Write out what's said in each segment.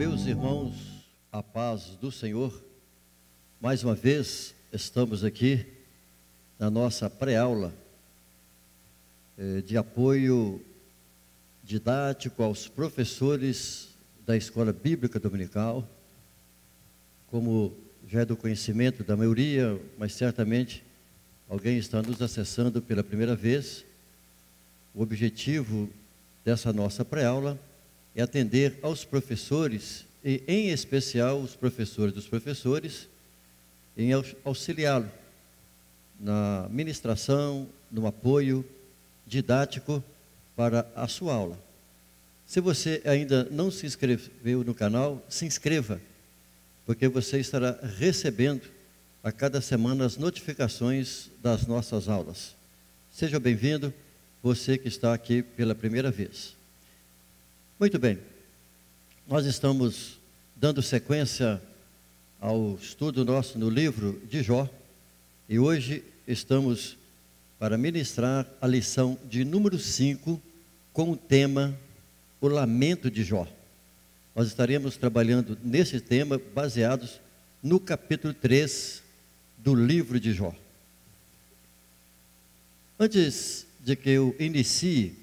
Meus irmãos, a paz do Senhor, mais uma vez estamos aqui na nossa pré-aula de apoio didático aos professores da Escola Bíblica Dominical, como já é do conhecimento da maioria, mas certamente alguém está nos acessando pela primeira vez. O objetivo dessa nossa pré-aula é atender aos professores, e em especial os professores dos professores, em auxiliá-lo na ministração, no apoio didático para a sua aula. Se você ainda não se inscreveu no canal, se inscreva, porque você estará recebendo a cada semana as notificações das nossas aulas. Seja bem-vindo, você que está aqui pela primeira vez. Muito bem, nós estamos dando sequência ao estudo nosso no livro de Jó, e hoje estamos para ministrar a lição de número 5, com o tema O Lamento de Jó. Nós estaremos trabalhando nesse tema baseados no capítulo 3 do livro de Jó. Antes de que eu inicie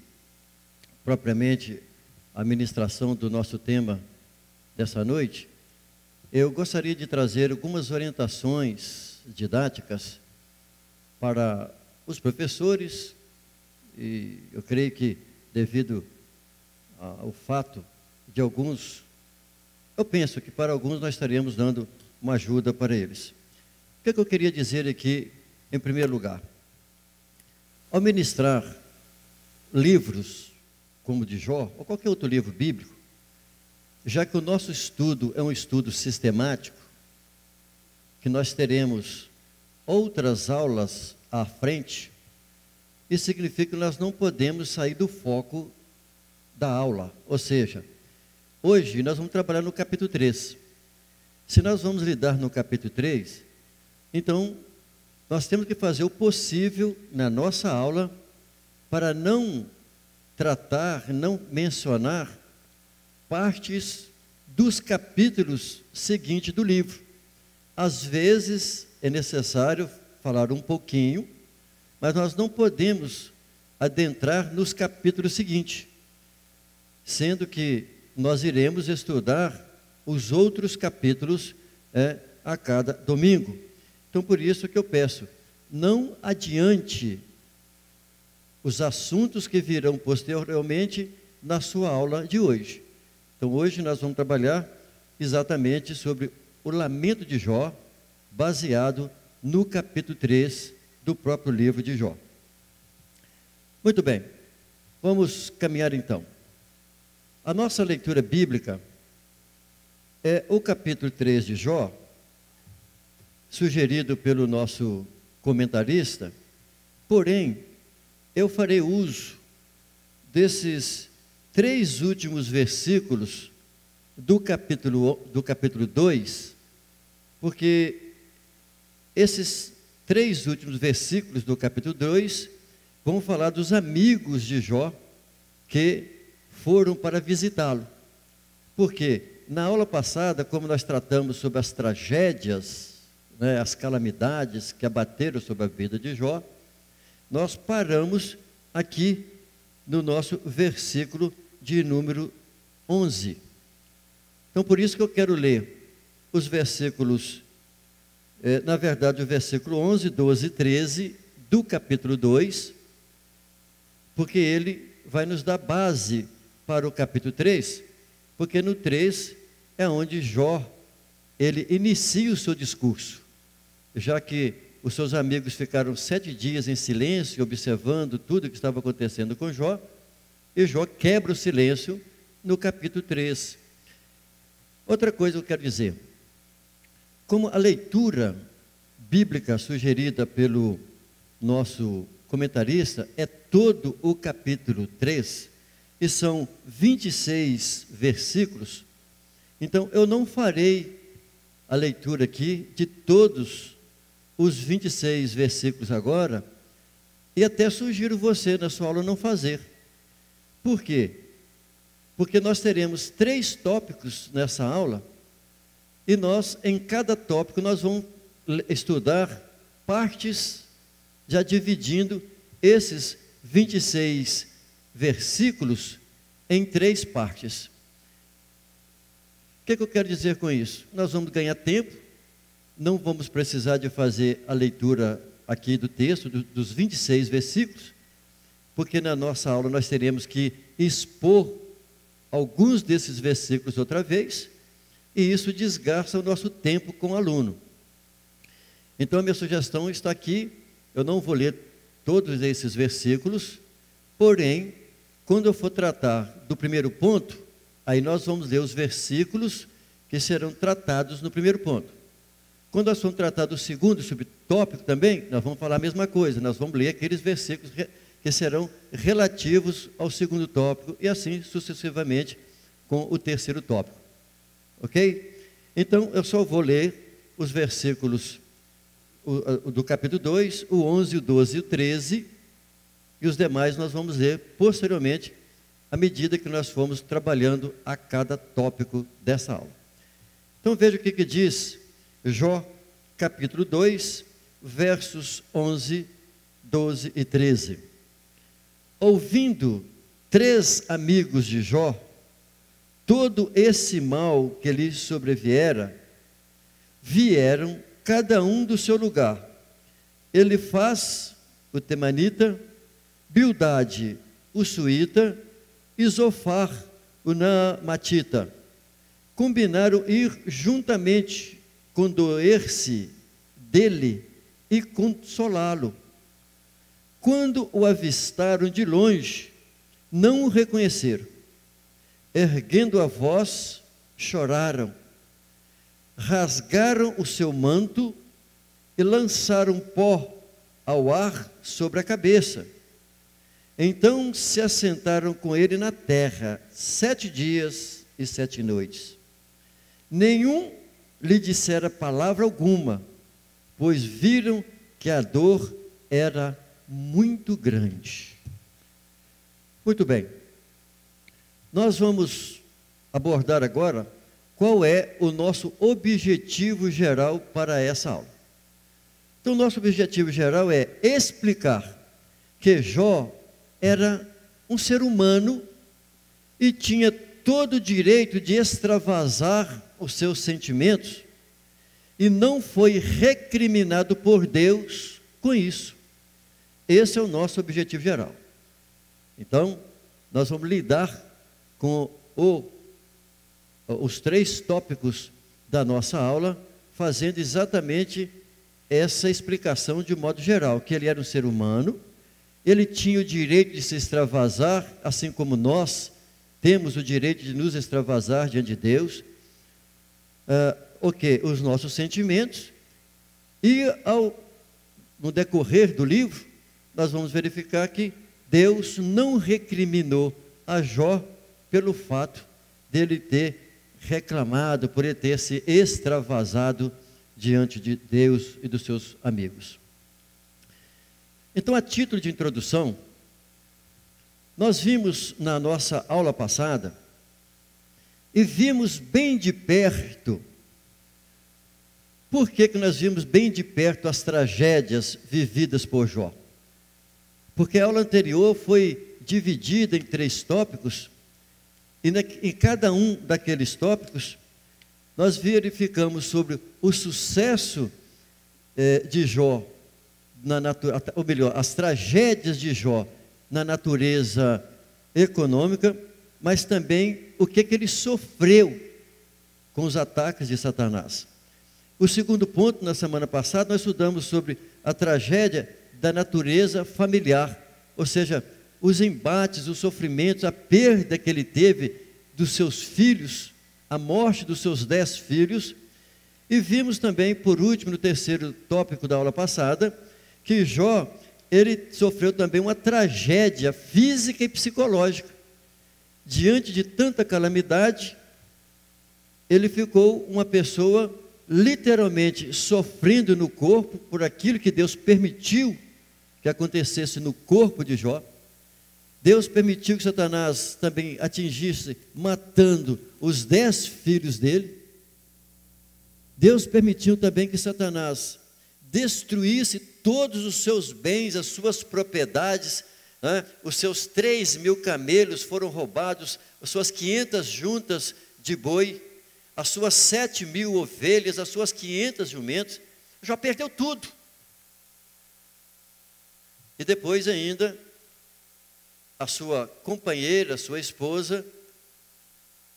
propriamente a ministração do nosso tema dessa noite, eu gostaria de trazer algumas orientações didáticas para os professores, e eu creio que devido ao fato de alguns, eu penso que para alguns nós estaríamos dando uma ajuda para eles. O que eu queria dizer aqui, em primeiro lugar? Ao ministrar livros como o de Jó, ou qualquer outro livro bíblico, já que o nosso estudo é um estudo sistemático, que nós teremos outras aulas à frente, isso significa que nós não podemos sair do foco da aula. Ou seja, hoje nós vamos trabalhar no capítulo 3. Se nós vamos lidar no capítulo 3, então nós temos que fazer o possível na nossa aula para não tratar, não mencionar partes dos capítulos seguintes do livro. Às vezes é necessário falar um pouquinho, mas nós não podemos adentrar nos capítulos seguintes, sendo que nós iremos estudar os outros capítulos a cada domingo. Então, por isso que eu peço, não adiante os assuntos que virão posteriormente na sua aula de hoje. Então, hoje nós vamos trabalhar exatamente sobre o lamento de Jó, baseado no capítulo 3 do próprio livro de Jó. Muito bem, vamos caminhar então. A nossa leitura bíblica é o capítulo 3 de Jó, sugerido pelo nosso comentarista, porém, eu farei uso desses 3 últimos versículos do capítulo 2, porque esses 3 últimos versículos do capítulo 2 vão falar dos amigos de Jó que foram para visitá-lo. Porque na aula passada, como nós tratamos sobre as tragédias, as calamidades que abateram sobre a vida de Jó, nós paramos aqui no nosso versículo de número 11. Então, por isso que eu quero ler os versículos, na verdade, o versículo 11, 12 e 13 do capítulo 2, porque ele vai nos dar base para o capítulo 3, porque no 3 é onde Jó, ele inicia o seu discurso, já que os seus amigos ficaram 7 dias em silêncio, observando tudo o que estava acontecendo com Jó, e Jó quebra o silêncio no capítulo 3. Outra coisa eu quero dizer, como a leitura bíblica sugerida pelo nosso comentarista é todo o capítulo 3, e são 26 versículos, então eu não farei a leitura aqui de todos os 26 versículos agora, e até sugiro você na sua aula não fazer. Por quê? porque nós teremos 3 tópicos nessa aula, e nós, em cada tópico, nós vamos estudar partes, já dividindo esses 26 versículos em 3 partes. O que eu quero dizer com isso? Nós vamos ganhar tempo, não vamos precisar de fazer a leitura aqui do texto, dos 26 versículos, porque na nossa aula nós teremos que expor alguns desses versículos outra vez, e isso desgasta o nosso tempo com o aluno. Então a minha sugestão está aqui, eu não vou ler todos esses versículos, porém, quando eu for tratar do primeiro ponto, aí nós vamos ler os versículos que serão tratados no primeiro ponto. Quando nós vamos tratar do segundo subtópico também, nós vamos falar a mesma coisa, nós vamos ler aqueles versículos que serão relativos ao segundo tópico, e assim sucessivamente com o terceiro tópico. Ok? Então, eu só vou ler os versículos do capítulo 2, o 11, o 12 e o 13, e os demais nós vamos ler posteriormente, à medida que nós formos trabalhando a cada tópico dessa aula. Então veja o que diz Jó, capítulo 2, versos 11, 12 e 13. Ouvindo 3 amigos de Jó todo esse mal que lhe sobreviera, vieram cada um do seu lugar. Elifaz, o temanita, Bildade, o suíta, e Zofar, o naamatita. Combinaram ir juntamente, condoer-se dele e consolá-lo. Quando o avistaram de longe, não o reconheceram. Erguendo a voz, choraram, rasgaram o seu manto e lançaram pó ao ar sobre a cabeça. Então se assentaram com ele na terra 7 dias e 7 noites. Nenhum lhe dissera palavra alguma, pois viram que a dor era muito grande. Muito bem. Nós vamos abordar agora qual é o nosso objetivo geral para essa aula. Então, nosso objetivo geral é explicar que Jó era um ser humano e tinha todo o direito de extravasar os seus sentimentos e não foi recriminado por Deus com isso. Esse é o nosso objetivo geral. Então, nós vamos lidar com os 3 tópicos da nossa aula, fazendo exatamente essa explicação de um modo geral, que ele era um ser humano, ele tinha o direito de se extravasar, assim como nós temos o direito de nos extravasar diante de Deus, os nossos sentimentos, e no decorrer do livro, nós vamos verificar que Deus não recriminou a Jó pelo fato dele ter reclamado, por ele ter se extravasado diante de Deus e dos seus amigos. Então, a título de introdução, nós vimos na nossa aula passada, e vimos bem de perto. Por que nós vimos bem de perto as tragédias vividas por Jó? Porque a aula anterior foi dividida em 3 tópicos, e em cada um daqueles tópicos, nós verificamos sobre o sucesso de Jó, ou melhor, as tragédias de Jó na natureza econômica, mas também o que ele sofreu com os ataques de Satanás. O segundo ponto, na semana passada, nós estudamos sobre a tragédia da natureza familiar, ou seja, os embates, os sofrimentos, a perda que ele teve dos seus filhos, a morte dos seus 10 filhos, e vimos também, por último, no terceiro tópico da aula passada, que Jó, ele sofreu também uma tragédia física e psicológica. Diante de tanta calamidade, ele ficou uma pessoa literalmente sofrendo no corpo por aquilo que Deus permitiu que acontecesse no corpo de Jó. Deus permitiu que Satanás também atingisse, matando os 10 filhos dele. Deus permitiu também que Satanás destruísse todos os seus bens, as suas propriedades, né? Os seus 3.000 camelos foram roubados, as suas 500 juntas de boi, as suas 7.000 ovelhas, as suas 500 jumentos, já perdeu tudo. E depois ainda, a sua companheira, a sua esposa,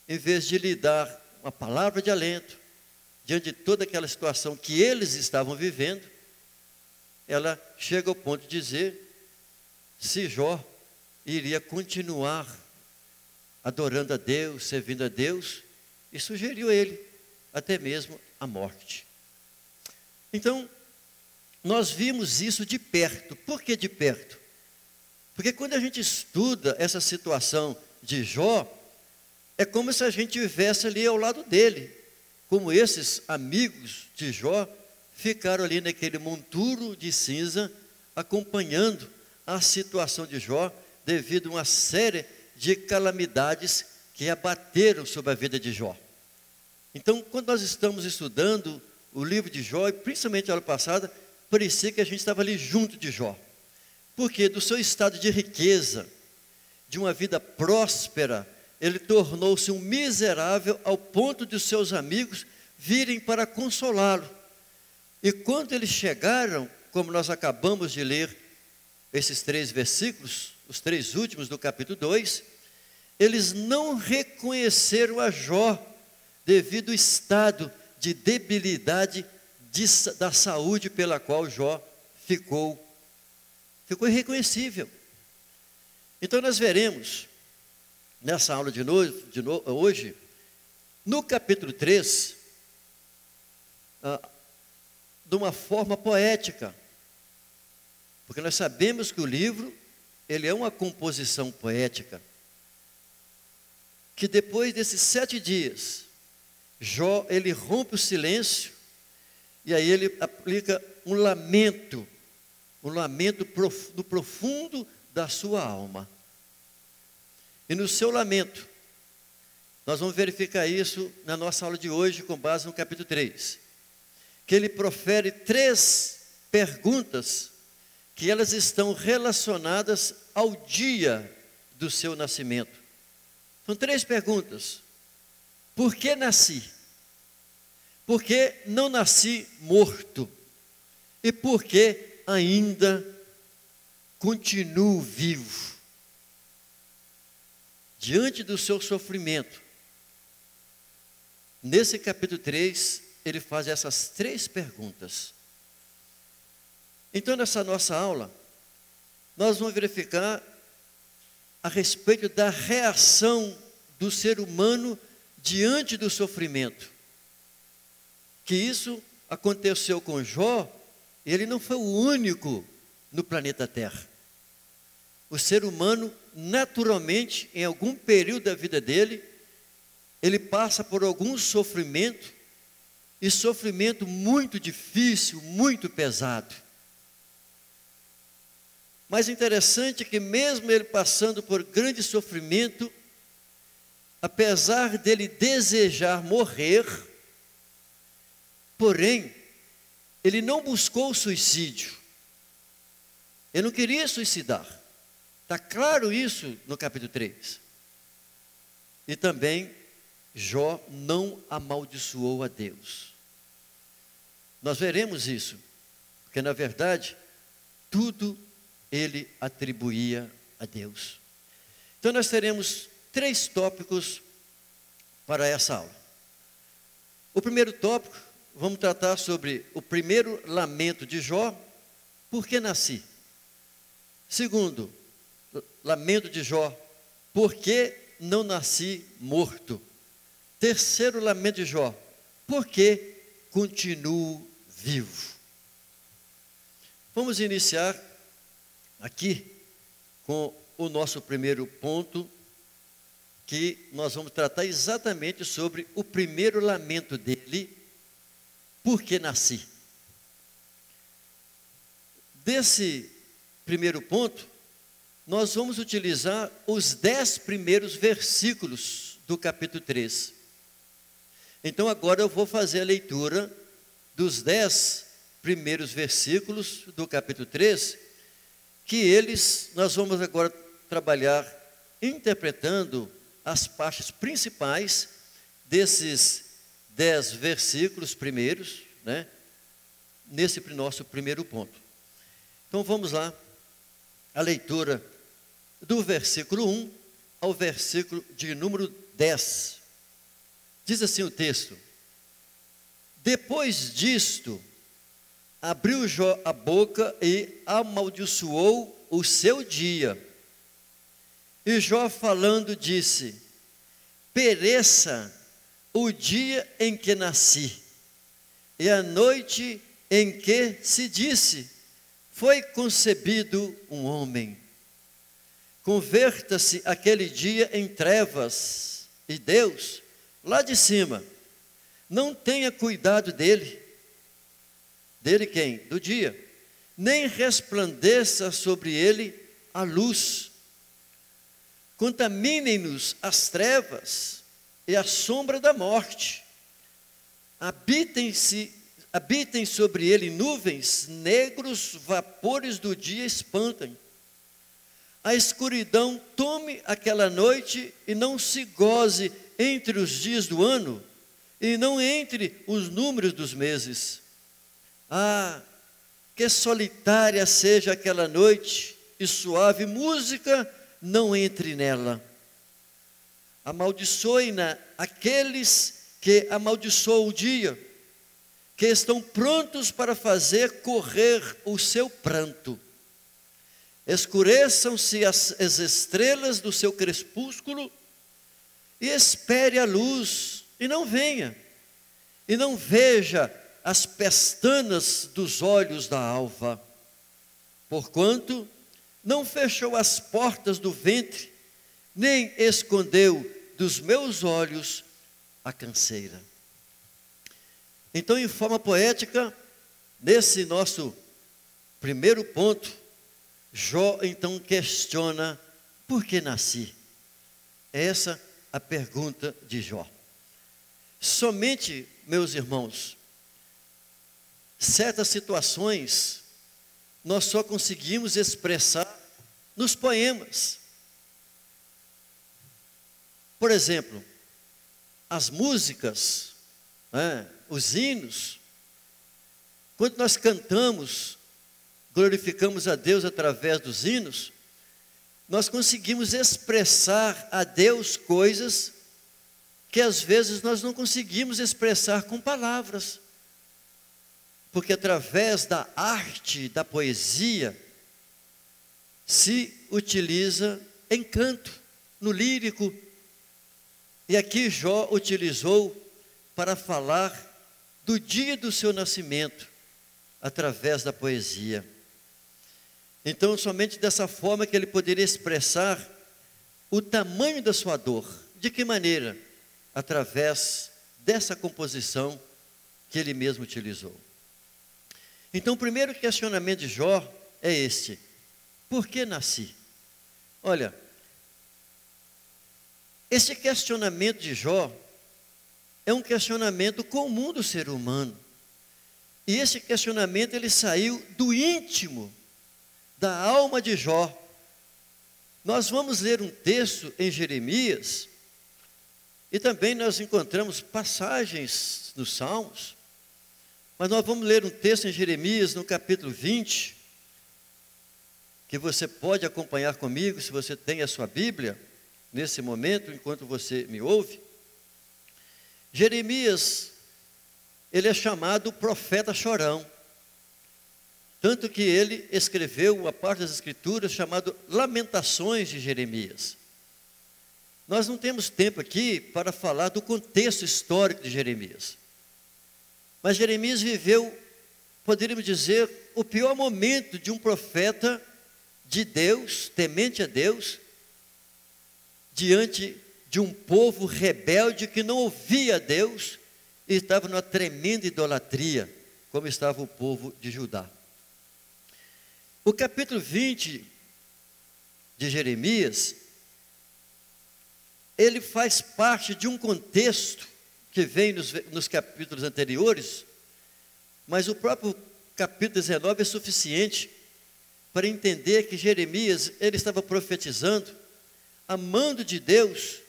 em vez de lhe dar uma palavra de alento, diante de toda aquela situação que eles estavam vivendo, ela chega ao ponto de dizer se Jó iria continuar adorando a Deus, servindo a Deus, e sugeriu a ele até mesmo a morte. Então, nós vimos isso de perto. Por que de perto? Porque quando a gente estuda essa situação de Jó, é como se a gente estivesse ali ao lado dele, como esses amigos de Jó ficaram ali naquele monturo de cinza, acompanhando a situação de Jó, devido a uma série de calamidades que abateram sobre a vida de Jó. Então, quando nós estamos estudando o livro de Jó, e principalmente a aula passada, parecia que a gente estava ali junto de Jó. Porque do seu estado de riqueza, de uma vida próspera, ele tornou-se um miserável ao ponto de os seus amigos virem para consolá-lo. E quando eles chegaram, como nós acabamos de ler esses 3 versículos, os 3 últimos do capítulo 2, eles não reconheceram a Jó devido ao estado de debilidade da saúde pela qual Jó ficou irreconhecível. Então nós veremos nessa aula hoje, no capítulo 3, de uma forma poética, porque nós sabemos que o livro, ele é uma composição poética, que depois desses 7 dias, Jó, ele rompe o silêncio, e aí ele aplica um lamento do profundo da sua alma. E no seu lamento, nós vamos verificar isso na nossa aula de hoje, com base no capítulo 3, que ele profere 3 perguntas, que elas estão relacionadas ao dia do seu nascimento. São 3 perguntas. Por que nasci? Por que não nasci morto? E por que ainda continuo vivo? Diante do seu sofrimento, nesse capítulo 3, ele faz essas 3 perguntas. Então, nessa nossa aula, nós vamos verificar a respeito da reação do ser humano diante do sofrimento. Que isso aconteceu com Jó, e ele não foi o único no planeta Terra. O ser humano, naturalmente, em algum período da vida dele, ele passa por algum sofrimento, e sofrimento muito difícil, muito pesado. Mas interessante que mesmo ele passando por grande sofrimento, apesar dele desejar morrer, porém, ele não buscou o suicídio. Ele não queria suicidar. Está claro isso no capítulo 3. E também, Jó não amaldiçoou a Deus. Nós veremos isso, porque na verdade, tudo ele atribuía a Deus. Então nós teremos 3 tópicos para essa aula. O primeiro tópico, vamos tratar sobre o primeiro lamento de Jó, por que nasci? Segundo, lamento de Jó, por que não nasci morto? Terceiro lamento de Jó, por que continuo vivo? Vamos iniciar aqui com o nosso primeiro ponto, que nós vamos tratar exatamente sobre o primeiro lamento dele, por que nasci? Desse primeiro ponto, nós vamos utilizar os 10 primeiros versículos do capítulo 3. Então agora eu vou fazer a leitura dos 10 primeiros versículos do capítulo 3, que nós vamos agora trabalhar interpretando as partes principais desses 10 versículos primeiros, né, nesse nosso primeiro ponto. Então vamos lá, a leitura do versículo 1 ao versículo de número 10. Diz assim o texto: depois disto, abriu Jó a boca e amaldiçoou o seu dia. E Jó falando disse: pereça o dia em que nasci, e a noite em que se disse, foi concebido um homem. Converta-se aquele dia em trevas, e Deus, lá de cima, não tenha cuidado dele. Dele quem? Do dia. Nem resplandeça sobre ele a luz. Contaminem-nos as trevas e a sombra da morte. Habitem sobre ele nuvens, negros vapores do dia espantem. A escuridão tome aquela noite e não se goze entre os dias do ano, e não entre os números dos meses. Ah, que solitária seja aquela noite, e suave música não entre nela. Amaldiçoem-na aqueles que amaldiçoam o dia, que estão prontos para fazer correr o seu pranto. Escureçam-se as estrelas do seu crepúsculo, e espere a luz, e não venha, e não veja as pestanas dos olhos da alva, porquanto não fechou as portas do ventre, nem escondeu dos meus olhos a canseira. Então, em forma poética, nesse nosso primeiro ponto, Jó então questiona: por que nasci? Essa é a pergunta de Jó. Somente, meus irmãos, certas situações nós só conseguimos expressar nos poemas. Por exemplo, as músicas, os hinos, quando nós cantamos, glorificamos a Deus através dos hinos, nós conseguimos expressar a Deus coisas que às vezes nós não conseguimos expressar com palavras, porque através da arte, da poesia, se utiliza encanto, no lírico, e aqui Jó utilizou para falar do dia do seu nascimento, através da poesia. Então, somente dessa forma que ele poderia expressar o tamanho da sua dor. De que maneira? Através dessa composição que ele mesmo utilizou. Então, o primeiro questionamento de Jó é este: por que nasci? Olha, esse questionamento de Jó é um questionamento comum do ser humano. E esse questionamento, ele saiu do íntimo da alma de Jó. Nós vamos ler um texto em Jeremias, e também nós encontramos passagens nos Salmos, mas nós vamos ler um texto em Jeremias, no capítulo 20, que você pode acompanhar comigo, se você tem a sua Bíblia, nesse momento, enquanto você me ouve. Jeremias, ele é chamado profeta chorão, tanto que ele escreveu uma parte das escrituras chamado Lamentações de Jeremias. Nós não temos tempo aqui para falar do contexto histórico de Jeremias, mas Jeremias viveu, poderíamos dizer, o pior momento de um profeta de Deus, temente a Deus, diante de um povo rebelde que não ouvia a Deus e estava numa tremenda idolatria, como estava o povo de Judá. O capítulo 20 de Jeremias, ele faz parte de um contexto que vem nos capítulos anteriores, mas o próprio capítulo 19 é suficiente para entender que Jeremias, ele estava profetizando, amando de Deus,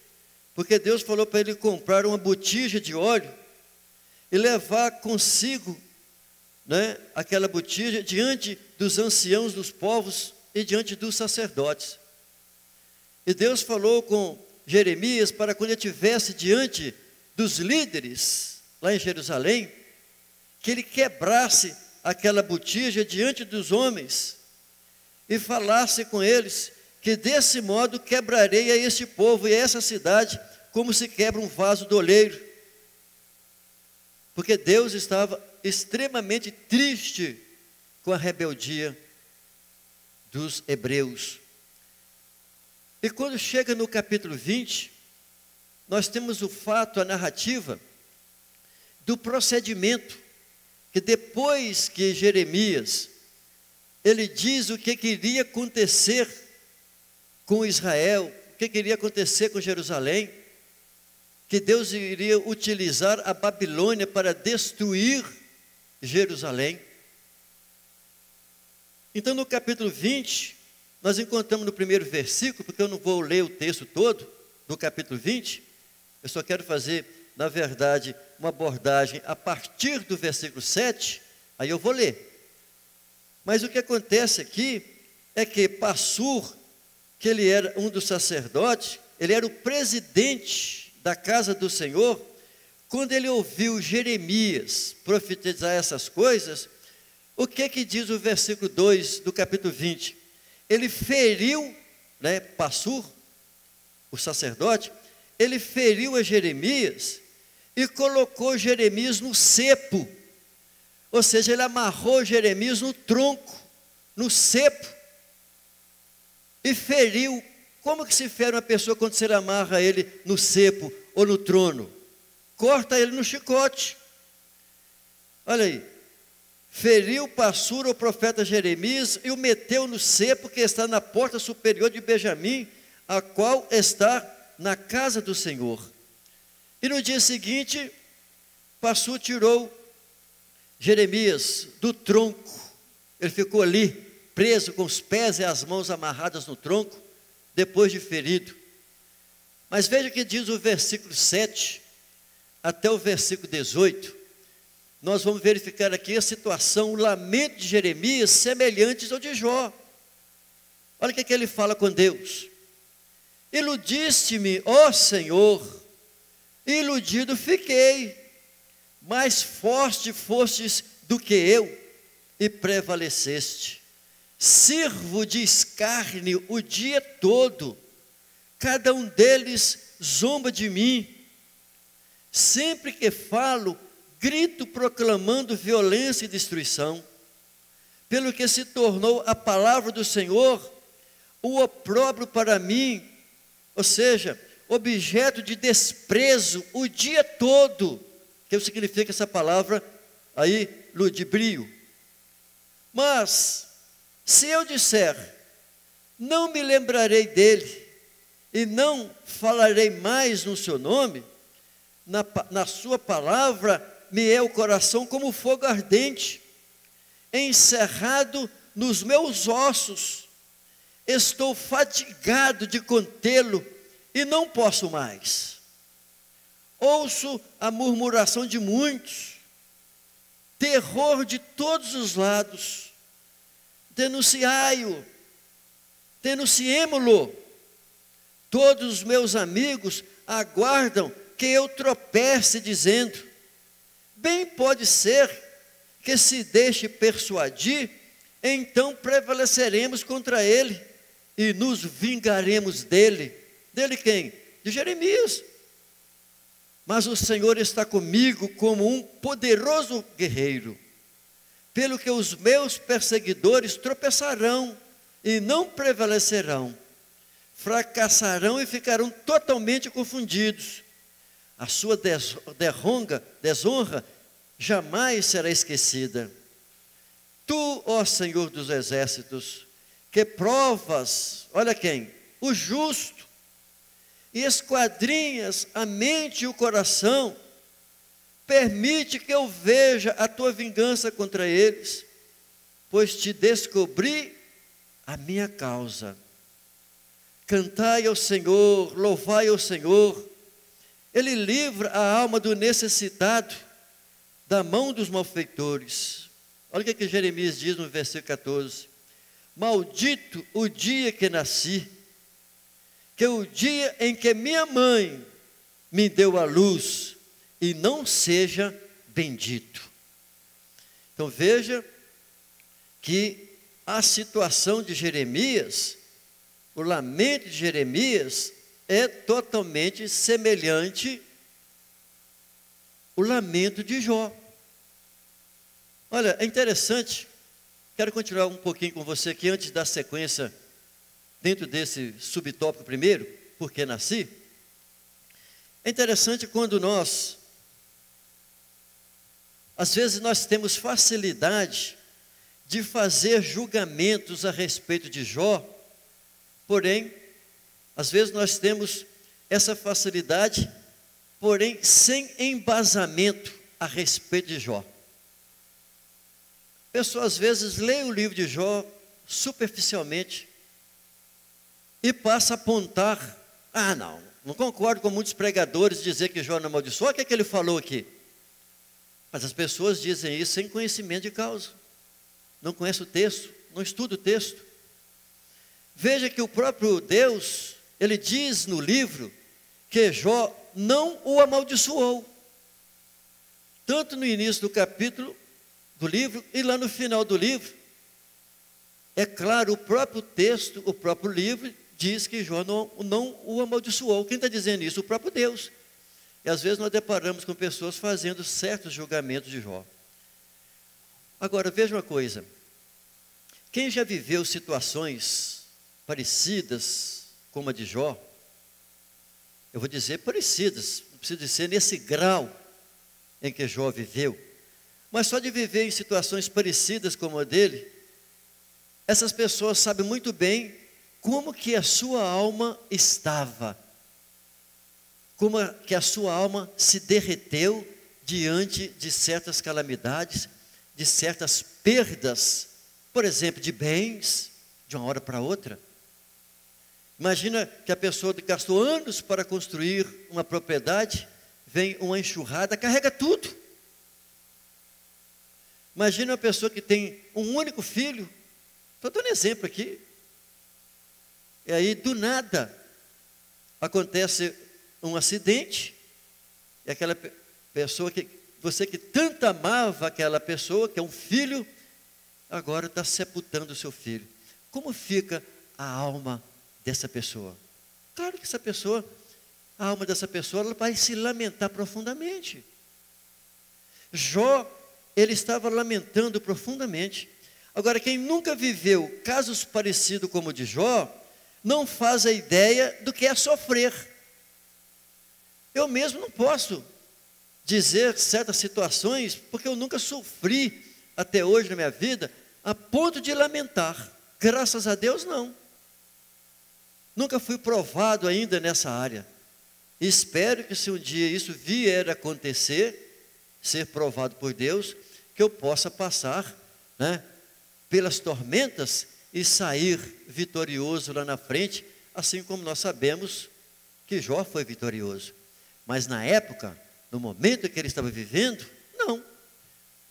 porque Deus falou para ele comprar uma botija de óleo e levar consigo, né, aquela botija diante dos anciãos dos povos e diante dos sacerdotes. E Deus falou com Jeremias para quando ele estivesse diante dos líderes lá em Jerusalém, que ele quebrasse aquela botija diante dos homens e falasse com eles que desse modo quebrarei a este povo e a essa cidade como se quebra um vaso do oleiro. Porque Deus estava extremamente triste com a rebeldia dos hebreus. E quando chega no capítulo 20, nós temos o fato, a narrativa do procedimento, que depois que Jeremias, ele diz o que iria acontecer com Israel, o que iria acontecer com Jerusalém, que Deus iria utilizar a Babilônia para destruir Jerusalém. Então no capítulo 20, nós encontramos no primeiro versículo, porque eu não vou ler o texto todo, do capítulo 20, eu só quero fazer, na verdade, uma abordagem a partir do versículo 7, aí eu vou ler. Mas o que acontece aqui é que Passur, que ele era um dos sacerdotes, ele era o presidente da casa do Senhor, quando ele ouviu Jeremias profetizar essas coisas, o que diz o versículo 2 do capítulo 20? Ele feriu, né, Passur, o sacerdote, ele feriu a Jeremias e colocou Jeremias no cepo, ou seja, ele amarrou Jeremias no tronco, no cepo, e feriu. Como que se fere uma pessoa quando você amarra ele no cepo ou no trono? Corta ele no chicote. Olha aí, feriu Passur, o profeta Jeremias, e o meteu no cepo que está na porta superior de Benjamim, a qual está na casa do Senhor. E no dia seguinte, Passur tirou Jeremias do tronco. Ele ficou ali, preso com os pés e as mãos amarradas no tronco, depois de ferido. Mas veja o que diz o versículo 7 até o versículo 18. Nós vamos verificar aqui a situação, o lamento de Jeremias, semelhantes ao de Jó. Olha o que ele fala com Deus. Iludiste-me, ó Senhor, iludido fiquei, mais forte fostes do que eu, e prevaleceste. Sirvo de escárnio o dia todo, cada um deles zomba de mim. Sempre que falo, grito proclamando violência e destruição. Pelo que se tornou a palavra do Senhor o opróbrio para mim, ou seja, objeto de desprezo o dia todo. Que significa essa palavra aí, ludibrio. Mas, se eu disser, não me lembrarei dele, e não falarei mais no seu nome, na sua palavra me é o coração como fogo ardente, encerrado nos meus ossos, estou fatigado de contê-lo, e não posso mais. Ouço a murmuração de muitos, terror de todos os lados. Denunciai-o, denunciemo-lo. Todos os meus amigos aguardam que eu tropece, dizendo: bem pode ser que se deixe persuadir, então prevaleceremos contra ele e nos vingaremos dele. Dele quem? De Jeremias. Mas o Senhor está comigo como um poderoso guerreiro, pelo que os meus perseguidores tropeçarão e não prevalecerão, fracassarão e ficarão totalmente confundidos. A sua desonra jamais será esquecida. Tu, ó Senhor dos exércitos, que provas, olha quem? O justo, e esquadrinhas a mente e o coração, permite que eu veja a tua vingança contra eles, pois te descobri a minha causa. Cantai ao Senhor, louvai ao Senhor, Ele livra a alma do necessitado da mão dos malfeitores. Olha o que Jeremias diz no versículo 14: maldito o dia que nasci, que o dia em que minha mãe me deu a luz, e não seja bendito. Então veja que a situação de Jeremias, o lamento de Jeremias, é totalmente semelhante ao lamento de Jó. Olha, é interessante, quero continuar um pouquinho com você aqui, antes da sequência, dentro desse subtópico primeiro, porque nasci. É interessante quando às vezes nós temos facilidade de fazer julgamentos a respeito de Jó, porém, às vezes nós temos essa facilidade, porém sem embasamento a respeito de Jó. A pessoa às vezes lê o livro de Jó superficialmente e passa a apontar, não concordo com muitos pregadores dizer que Jó não amaldiçoou, o que é que ele falou aqui? Mas as pessoas dizem isso sem conhecimento de causa, não conhece o texto, não estuda o texto. Veja que o próprio Deus, ele diz no livro que Jó não o amaldiçoou, tanto no início do capítulo do livro e lá no final do livro. É claro, o próprio texto, o próprio livro diz que Jó não o amaldiçoou. Quem está dizendo isso? O próprio Deus. E às vezes nós deparamos com pessoas fazendo certos julgamentos de Jó. Agora, veja uma coisa. Quem já viveu situações parecidas como a de Jó, eu vou dizer parecidas, não precisa dizer nesse grau em que Jó viveu, mas só de viver em situações parecidas como a dele, essas pessoas sabem muito bem como que a sua alma estava, como que a sua alma se derreteu diante de certas calamidades, de certas perdas, por exemplo, de bens, de uma hora para outra. Imagina que a pessoa gastou anos para construir uma propriedade, vem uma enxurrada, carrega tudo. Imagina uma pessoa que tem um único filho, estou dando exemplo aqui, e aí do nada acontece um acidente, e aquela pessoa que você que tanto amava aquela pessoa, que é um filho, agora está sepultando o seu filho. Como fica a alma dessa pessoa? Claro que a alma dessa pessoa, ela vai se lamentar profundamente. Jó, ele estava lamentando profundamente. Agora, quem nunca viveu casos parecidos como o de Jó, não faz a ideia do que é sofrer. Eu mesmo não posso dizer certas situações, porque eu nunca sofri até hoje na minha vida, a ponto de lamentar. Graças a Deus, não. Nunca fui provado ainda nessa área. Espero que se um dia isso vier a acontecer, ser provado por Deus, que eu possa passar, pelas tormentas e sair vitorioso lá na frente, assim como nós sabemos que Jó foi vitorioso. Mas na época, no momento que ele estava vivendo, não.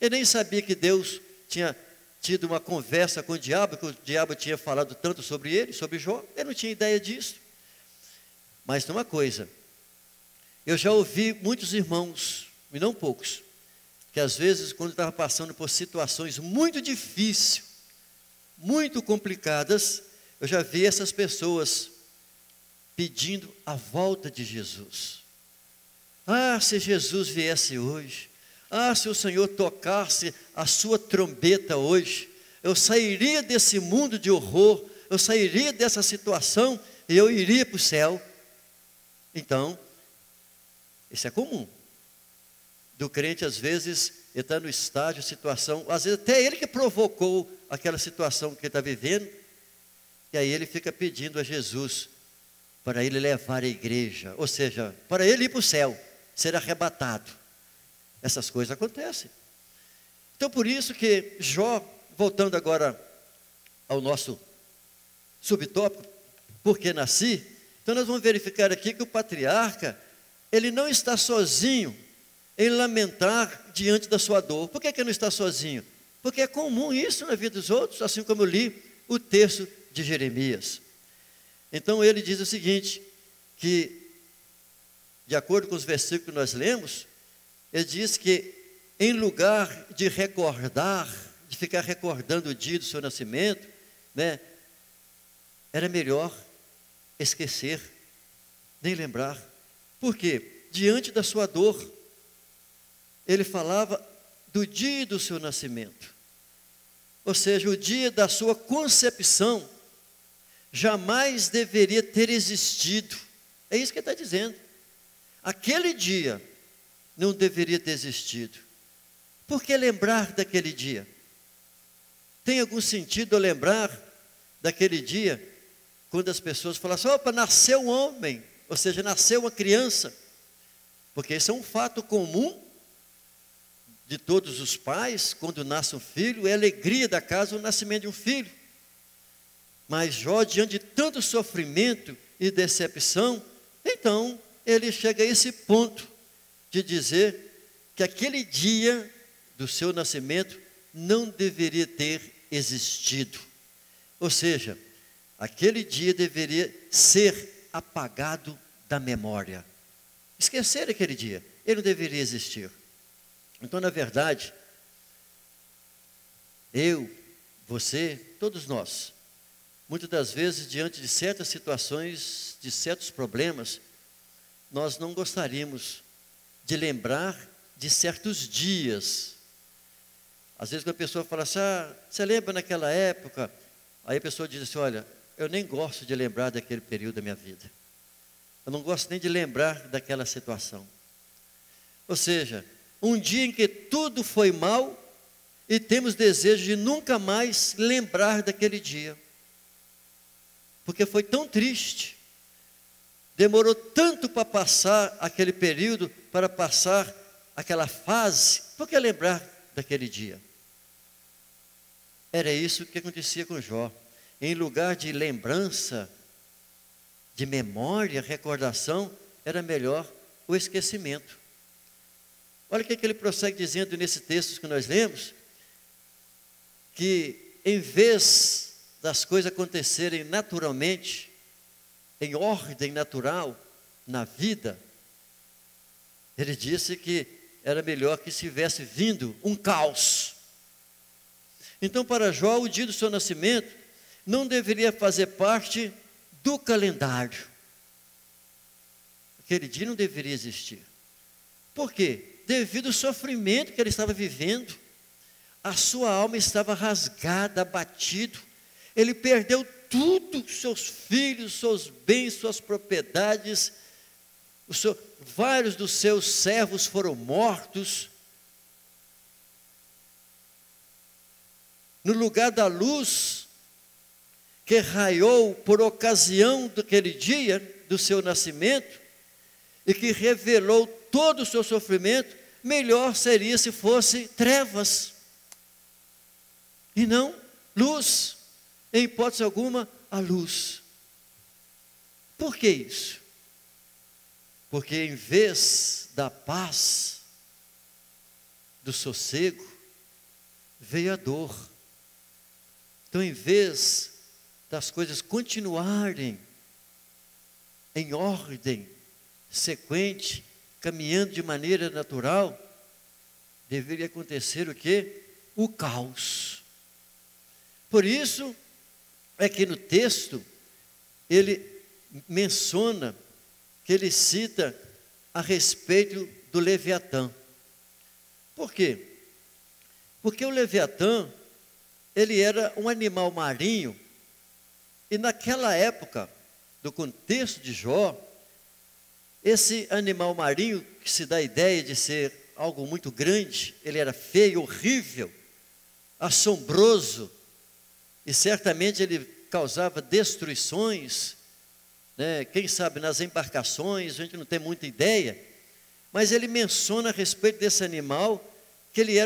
Ele nem sabia que Deus tinha tido uma conversa com o diabo, que o diabo tinha falado tanto sobre ele, sobre Jó. Ele não tinha ideia disso. Mas tem uma coisa, eu já ouvi muitos irmãos, e não poucos, que às vezes quando estava passando por situações muito difíceis, muito complicadas, eu já vi essas pessoas pedindo a volta de Jesus. Se Jesus viesse hoje, se o Senhor tocasse a sua trombeta hoje, eu sairia desse mundo de horror, eu sairia dessa situação e eu iria para o céu. Então, isso é comum. Do crente, às vezes, ele está no estágio, situação, às vezes até ele que provocou aquela situação que ele está vivendo, que aí ele fica pedindo a Jesus para ele levar a igreja, ou seja, para ele ir para o céu, ser arrebatado. Essas coisas acontecem. Então, por isso que Jó, voltando agora ao nosso subtópico, por que nasci? Então, nós vamos verificar aqui que o patriarca, ele não está sozinho em lamentar diante da sua dor. Por que ele não está sozinho? Porque é comum isso na vida dos outros, assim como eu li o texto de Jeremias. Então ele diz o seguinte, que de acordo com os versículos que nós lemos, ele diz que em lugar de recordar, de ficar recordando o dia do seu nascimento, né, era melhor esquecer, nem lembrar. Por quê? Diante da sua dor, ele falava do dia do seu nascimento. Ou seja, o dia da sua concepção jamais deveria ter existido. É isso que ele está dizendo. Aquele dia não deveria ter existido. Por que lembrar daquele dia? Tem algum sentido eu lembrar daquele dia, quando as pessoas falam assim, opa, nasceu um homem, ou seja, nasceu uma criança? Porque isso é um fato comum de todos os pais, quando nasce um filho, é alegria da casa o nascimento de um filho. Mas Jó, diante de tanto sofrimento e decepção, então ele chega a esse ponto de dizer que aquele dia do seu nascimento não deveria ter existido. Ou seja, aquele dia deveria ser apagado da memória. Esquecer aquele dia, ele não deveria existir. Então, na verdade, eu, você, todos nós, muitas das vezes, diante de certas situações, de certos problemas, nós não gostaríamos de lembrar de certos dias. Às vezes, quando a pessoa fala assim, você lembra naquela época? Aí a pessoa diz assim, olha, eu nem gosto de lembrar daquele período da minha vida. Eu não gosto nem de lembrar daquela situação. Ou seja, um dia em que tudo foi mal e temos desejo de nunca mais lembrar daquele dia. Porque foi tão triste. Demorou tanto para passar aquele período, para passar aquela fase. Por que lembrar daquele dia? Era isso que acontecia com Jó. Em lugar de lembrança, de memória, recordação, era melhor o esquecimento. Olha o que ele prossegue dizendo nesse texto que nós lemos, que em vez das coisas acontecerem naturalmente, em ordem natural, na vida, ele disse que era melhor que tivesse vindo um caos. Então, para Jó, o dia do seu nascimento não deveria fazer parte do calendário. Aquele dia não deveria existir. Por quê? Devido ao sofrimento que ele estava vivendo, a sua alma estava rasgada, abatido. Ele perdeu tudo, seus filhos, seus bens, suas propriedades. Vários dos seus servos foram mortos. No lugar da luz que raiou por ocasião daquele dia do seu nascimento e que revelou todo o seu sofrimento, melhor seria se fosse trevas e não luz, em hipótese alguma, a luz. Por que isso? Porque em vez da paz, do sossego, veio a dor. Então, em vez das coisas continuarem em ordem sequente, caminhando de maneira natural, deveria acontecer o quê? O caos. Por isso é que no texto ele menciona, que ele cita a respeito do Leviatã. Por quê? Porque o Leviatã, ele era um animal marinho, e naquela época, do contexto de Jó, esse animal marinho, que se dá a ideia de ser algo muito grande, ele era feio, horrível, assombroso, e certamente ele causava destruições, né? Quem sabe nas embarcações, a gente não tem muita ideia, mas ele menciona a respeito desse animal, que ele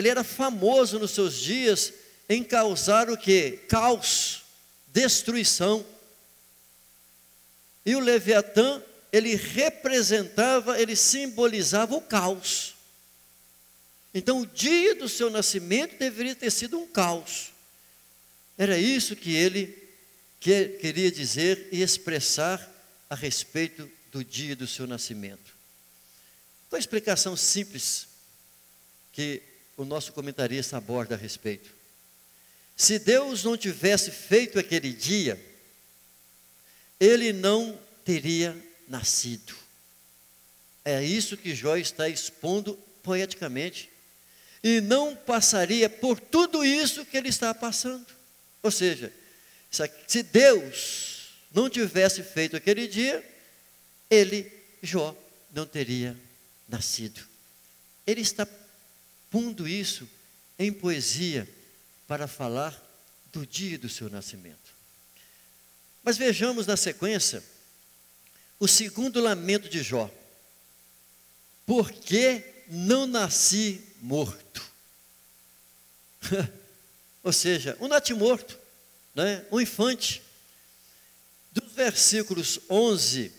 era famoso nos seus dias em causar o quê? Caos, destruição. E o Leviatã, ele representava, ele simbolizava o caos. Então o dia do seu nascimento deveria ter sido um caos. Era isso que ele queria dizer e expressar a respeito do dia do seu nascimento. Qual a explicação simples que o nosso comentarista aborda a respeito? Se Deus não tivesse feito aquele dia, ele não teria nascido. É isso que Jó está expondo poeticamente. E não passaria por tudo isso que ele está passando. Ou seja, se Deus não tivesse feito aquele dia, Jó, não teria nascido. Ele está pondo isso em poesia para falar do dia do seu nascimento. Mas vejamos na sequência o segundo lamento de Jó. Por que não nasci morto? Ou seja, um natimorto, né? Um infante. Dos versículos 11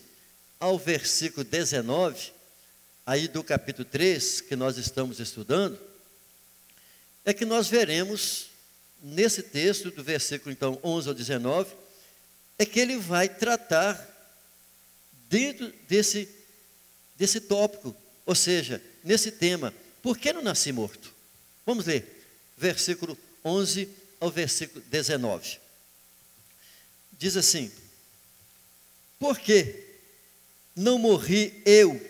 ao versículo 19, aí do capítulo 3, que nós estamos estudando, é que nós veremos, nesse texto, do versículo então 11 ao 19, é que ele vai tratar dentro desse tópico, ou seja, nesse tema, por que não nasci morto? Vamos ler, versículo 11 ao versículo 19. Diz assim: por que não morri eu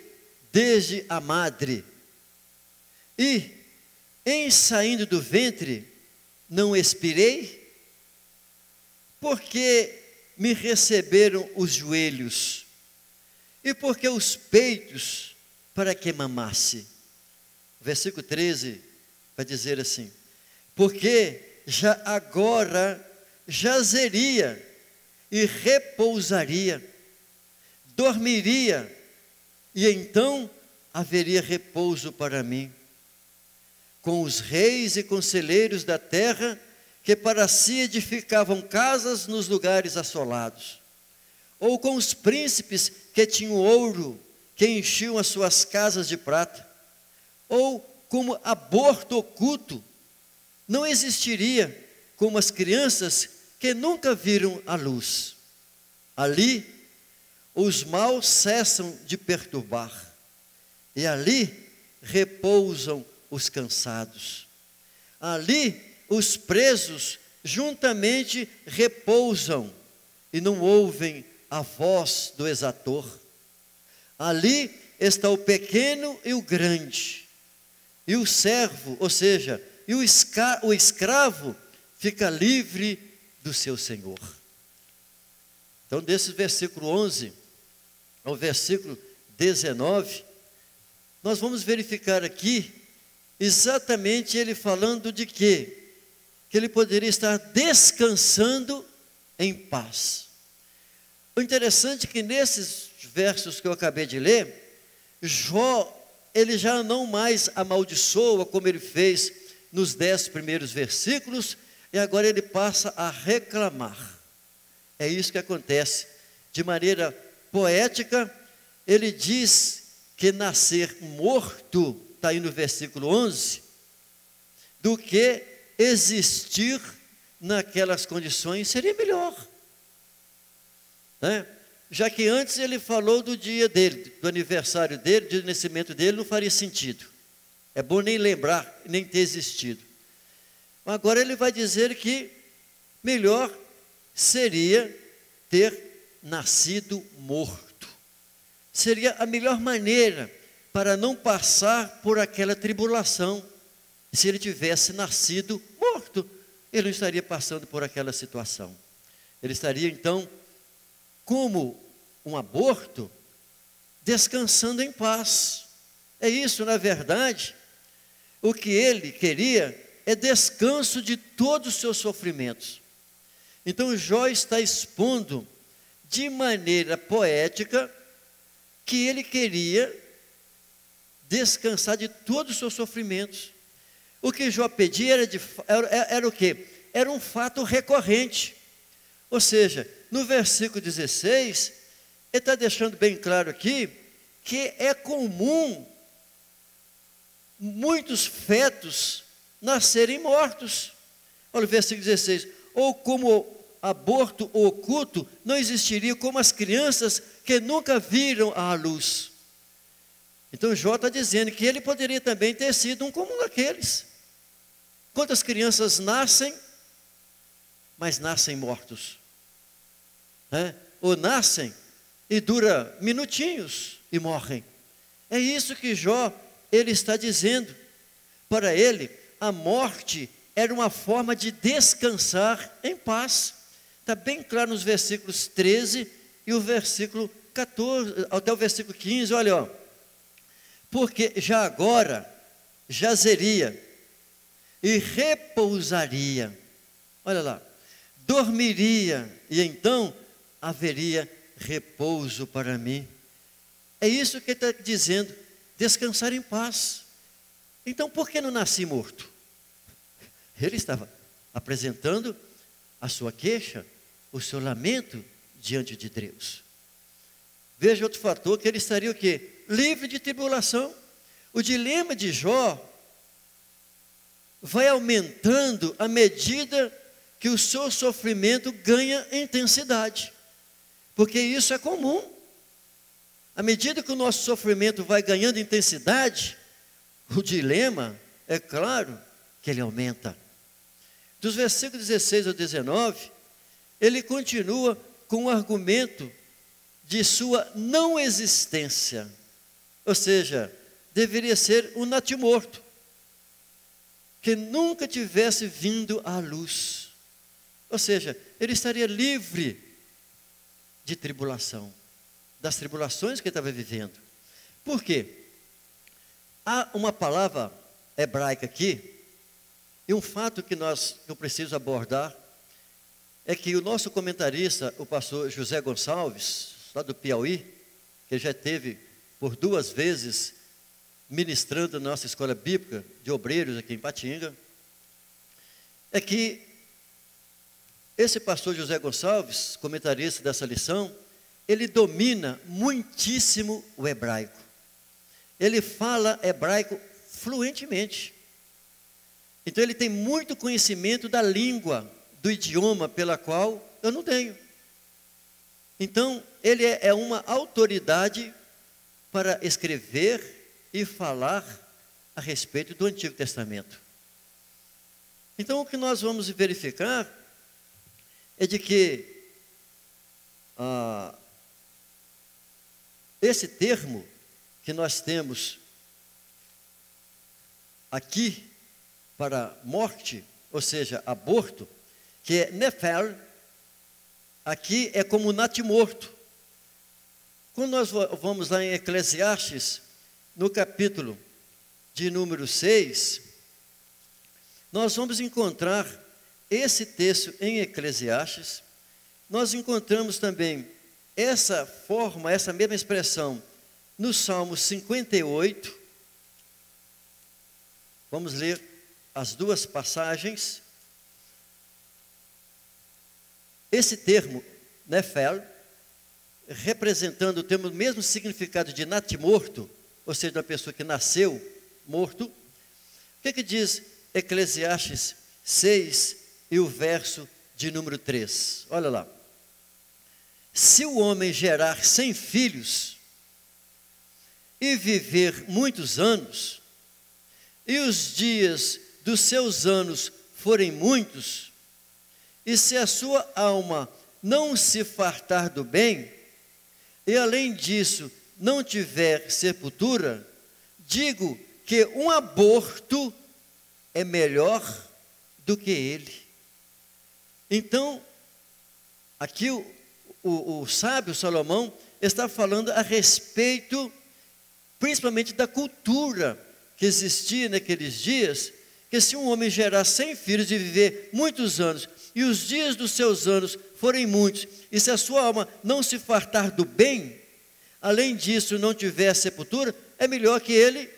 desde a madre, e em saindo do ventre não expirei? Porque me receberam os joelhos, e porque os peitos, para que mamasse? Versículo 13 vai dizer assim: porque já agora jazeria e repousaria, dormiria, e então haveria repouso para mim, com os reis e conselheiros da terra, que para si edificavam casas nos lugares assolados, ou com os príncipes que tinham ouro, que enchiam as suas casas de prata, ou como aborto oculto, não existiria como as crianças que nunca viram a luz. Ali, os maus cessam de perturbar, e ali repousam os cansados. Ali, os presos juntamente repousam, e não ouvem a voz do exator. Ali está o pequeno e o grande, e o servo, ou seja, e o escravo fica livre do seu senhor. Então, desse versículo 11 ao versículo 19, nós vamos verificar aqui exatamente ele falando de quê? Que ele poderia estar descansando em paz. O interessante é que nesses versos que eu acabei de ler, Jó, ele já não mais amaldiçoa como ele fez nos 10 primeiros versículos, e agora ele passa a reclamar. É isso que acontece. De maneira poética, ele diz que nascer morto, está aí no versículo 11, do que existir naquelas condições seria melhor, né? Já que antes ele falou do dia dele, do aniversário dele, do nascimento dele, não faria sentido. É bom nem lembrar, nem ter existido. Agora ele vai dizer que melhor seria ter nascido morto. Seria a melhor maneira para não passar por aquela tribulação. Se ele tivesse nascido morto, ele não estaria passando por aquela situação. Ele estaria então, como um aborto, descansando em paz. É isso, na verdade, o que ele queria é descanso de todos os seus sofrimentos. Então Jó está expondo de maneira poética que ele queria descansar de todos os seus sofrimentos. O que Jó pedia era o quê? Era um fato recorrente. Ou seja, no versículo 16, ele está deixando bem claro aqui que é comum muitos fetos nascerem mortos. Olha o versículo 16. Ou como aborto oculto não existiria, como as crianças que nunca viram a luz. Então Jó está dizendo que ele poderia também ter sido um comum daqueles. Quantas crianças nascem, mas nascem mortos? Ou nascem e dura minutinhos e morrem. É isso que Jó, ele está dizendo. Para ele, a morte era uma forma de descansar em paz. Está bem claro nos versículos 13 e o versículo 14, até o versículo 15, olha, ó. Porque já agora jazeria e repousaria, olha lá, dormiria e então haveria repouso para mim. É isso que ele está dizendo, descansar em paz. Então por que não nasci morto? Ele estava apresentando a sua queixa, o seu lamento diante de Deus. Veja outro fator, que ele estaria o quê? Livre de tribulação. O dilema de Jó vai aumentando à medida que o seu sofrimento ganha intensidade, porque isso é comum. À medida que o nosso sofrimento vai ganhando intensidade, o dilema, é claro, que ele aumenta. Dos versículos 16 ao 19, ele continua com o argumento de sua não existência, ou seja, deveria ser um natimorto, que nunca tivesse vindo à luz, ou seja, ele estaria livre de tribulação, das tribulações que ele estava vivendo. Por quê? Há uma palavra hebraica aqui, e um fato que eu preciso abordar, é que o nosso comentarista, o pastor José Gonçalves, lá do Piauí, que já esteve por 2 vezes ministrando na nossa escola bíblica de obreiros aqui em Patinga, é que esse pastor José Gonçalves, comentarista dessa lição, ele domina muitíssimo o hebraico. Ele fala hebraico fluentemente. Então ele tem muito conhecimento da língua, do idioma pela qual eu não tenho. Então ele é uma autoridade para escrever e falar a respeito do Antigo Testamento. Então o que nós vamos verificar é de que esse termo que nós temos aqui para morte, ou seja, aborto, que é nefel, aqui é como natimorto. Quando nós vamos lá em Eclesiastes, no capítulo de número 6, nós vamos encontrar esse texto em Eclesiastes. Nós encontramos também essa forma, essa mesma expressão, no Salmo 58. Vamos ler as 2 passagens. Esse termo, nefel, representando o termo, mesmo significado de natimorto, ou seja, da pessoa que nasceu morto. O que diz Eclesiastes 6 e o verso de número 3? Olha lá. Se o homem gerar 100 filhos e viver muitos anos, e os dias dos seus anos forem muitos, e se a sua alma não se fartar do bem, e além disso não tiver sepultura, digo que um aborto é melhor do que ele. Então, aqui o sábio Salomão está falando a respeito, principalmente da cultura que existia naqueles dias, que se um homem gerar 100 filhos e viver muitos anos, e os dias dos seus anos forem muitos, e se a sua alma não se fartar do bem, além disso não tiver sepultura, é melhor que ele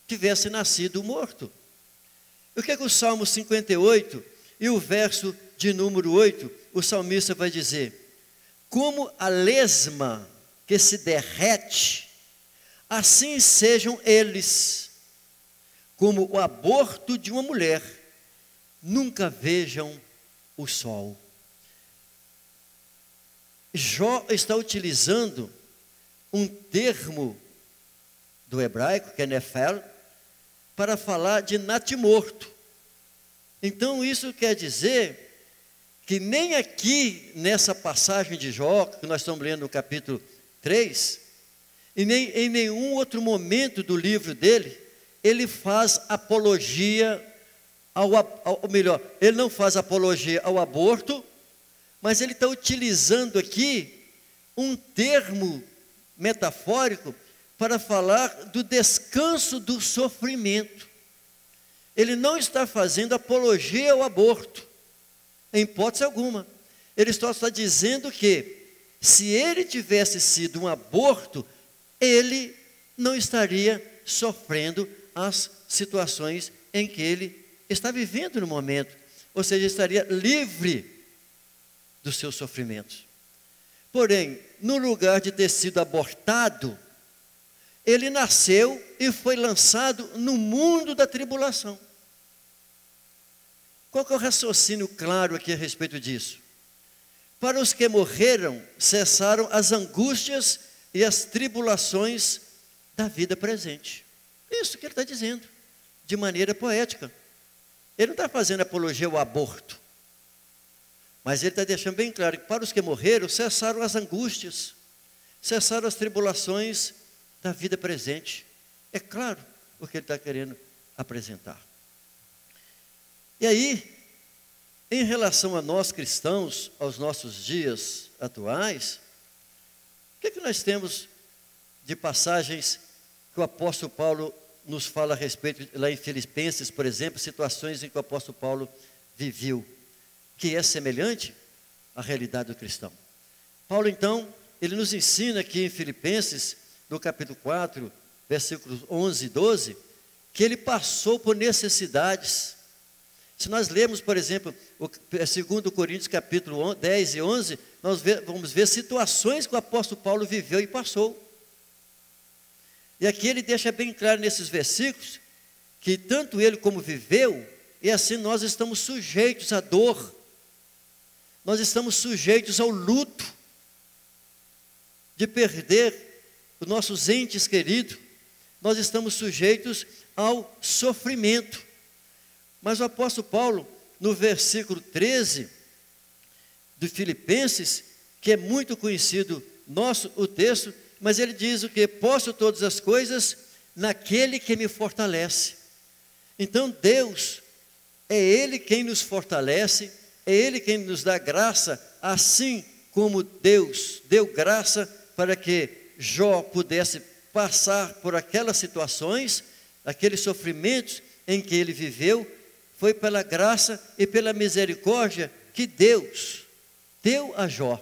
tivesse nascido morto. O que é que o Salmo 58 e o verso de número 8, o salmista vai dizer? Como a lesma que se derrete, assim sejam eles, como o aborto de uma mulher, nunca vejam o sol. Jó está utilizando um termo do hebraico, que é nefel, para falar de natimorto. Então isso quer dizer que nem aqui nessa passagem de Jó, que nós estamos lendo no capítulo 3, e nem em nenhum outro momento do livro dele, ele faz apologia ou melhor, ele não faz apologia ao aborto, mas ele está utilizando aqui um termo metafórico para falar do descanso do sofrimento. Ele não está fazendo apologia ao aborto, em hipótese alguma. Ele só está dizendo que, se ele tivesse sido um aborto, ele não estaria sofrendo as situações em que ele está vivendo no momento. Ou seja, estaria livre dos seus sofrimentos. Porém, no lugar de ter sido abortado, ele nasceu e foi lançado no mundo da tribulação. Qual que é o raciocínio claro aqui a respeito disso? Para os que morreram, cessaram as angústias e as tribulações da vida presente. Isso que ele está dizendo, de maneira poética. Ele não está fazendo apologia ao aborto, mas ele está deixando bem claro que para os que morreram, cessaram as angústias, cessaram as tribulações da vida presente. É claro o que ele está querendo apresentar. E aí, em relação a nós cristãos, aos nossos dias atuais, o que nós temos de passagens que o apóstolo Paulo nos fala a respeito, lá em Filipenses, por exemplo, situações em que o apóstolo Paulo viveu, que é semelhante à realidade do cristão. Paulo, então, ele nos ensina aqui em Filipenses, no capítulo 4, versículos 11 e 12, que ele passou por necessidades. Se nós lermos, por exemplo, o 2 Coríntios capítulo 10 e 11, nós vamos ver situações que o apóstolo Paulo viveu e passou. E aqui ele deixa bem claro nesses versículos, que tanto ele como viveu, e assim nós estamos sujeitos à dor, nós estamos sujeitos ao luto, de perder os nossos entes queridos, nós estamos sujeitos ao sofrimento. Mas o apóstolo Paulo, no versículo 13 de Filipenses, que é muito conhecido o texto, mas ele diz o que? Posso todas as coisas naquele que me fortalece. Então Deus, é Ele quem nos fortalece, é Ele quem nos dá graça, assim como Deus deu graça para que Jó pudesse passar por aquelas situações, aqueles sofrimentos em que ele viveu. Foi pela graça e pela misericórdia que Deus deu a Jó.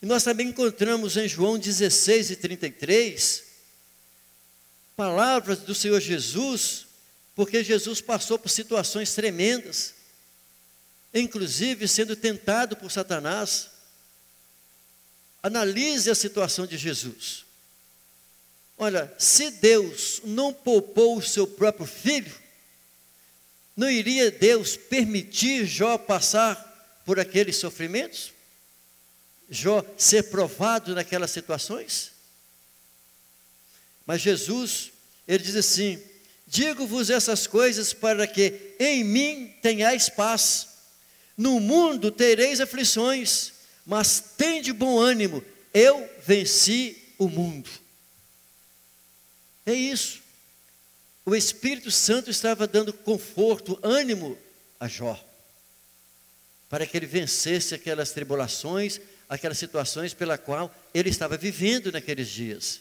E nós também encontramos em João 16 e 33, palavras do Senhor Jesus, porque Jesus passou por situações tremendas, inclusive sendo tentado por Satanás. Analise a situação de Jesus. Olha, se Deus não poupou o seu próprio filho, não iria Deus permitir Jó passar por aqueles sofrimentos? Jó ser provado naquelas situações? Mas Jesus, ele diz assim: digo-vos essas coisas para que em mim tenhais paz. No mundo tereis aflições, mas tende bom ânimo, eu venci o mundo. É isso. O Espírito Santo estava dando conforto, ânimo a Jó, para que ele vencesse aquelas tribulações, aquelas situações pela qual ele estava vivendo naqueles dias.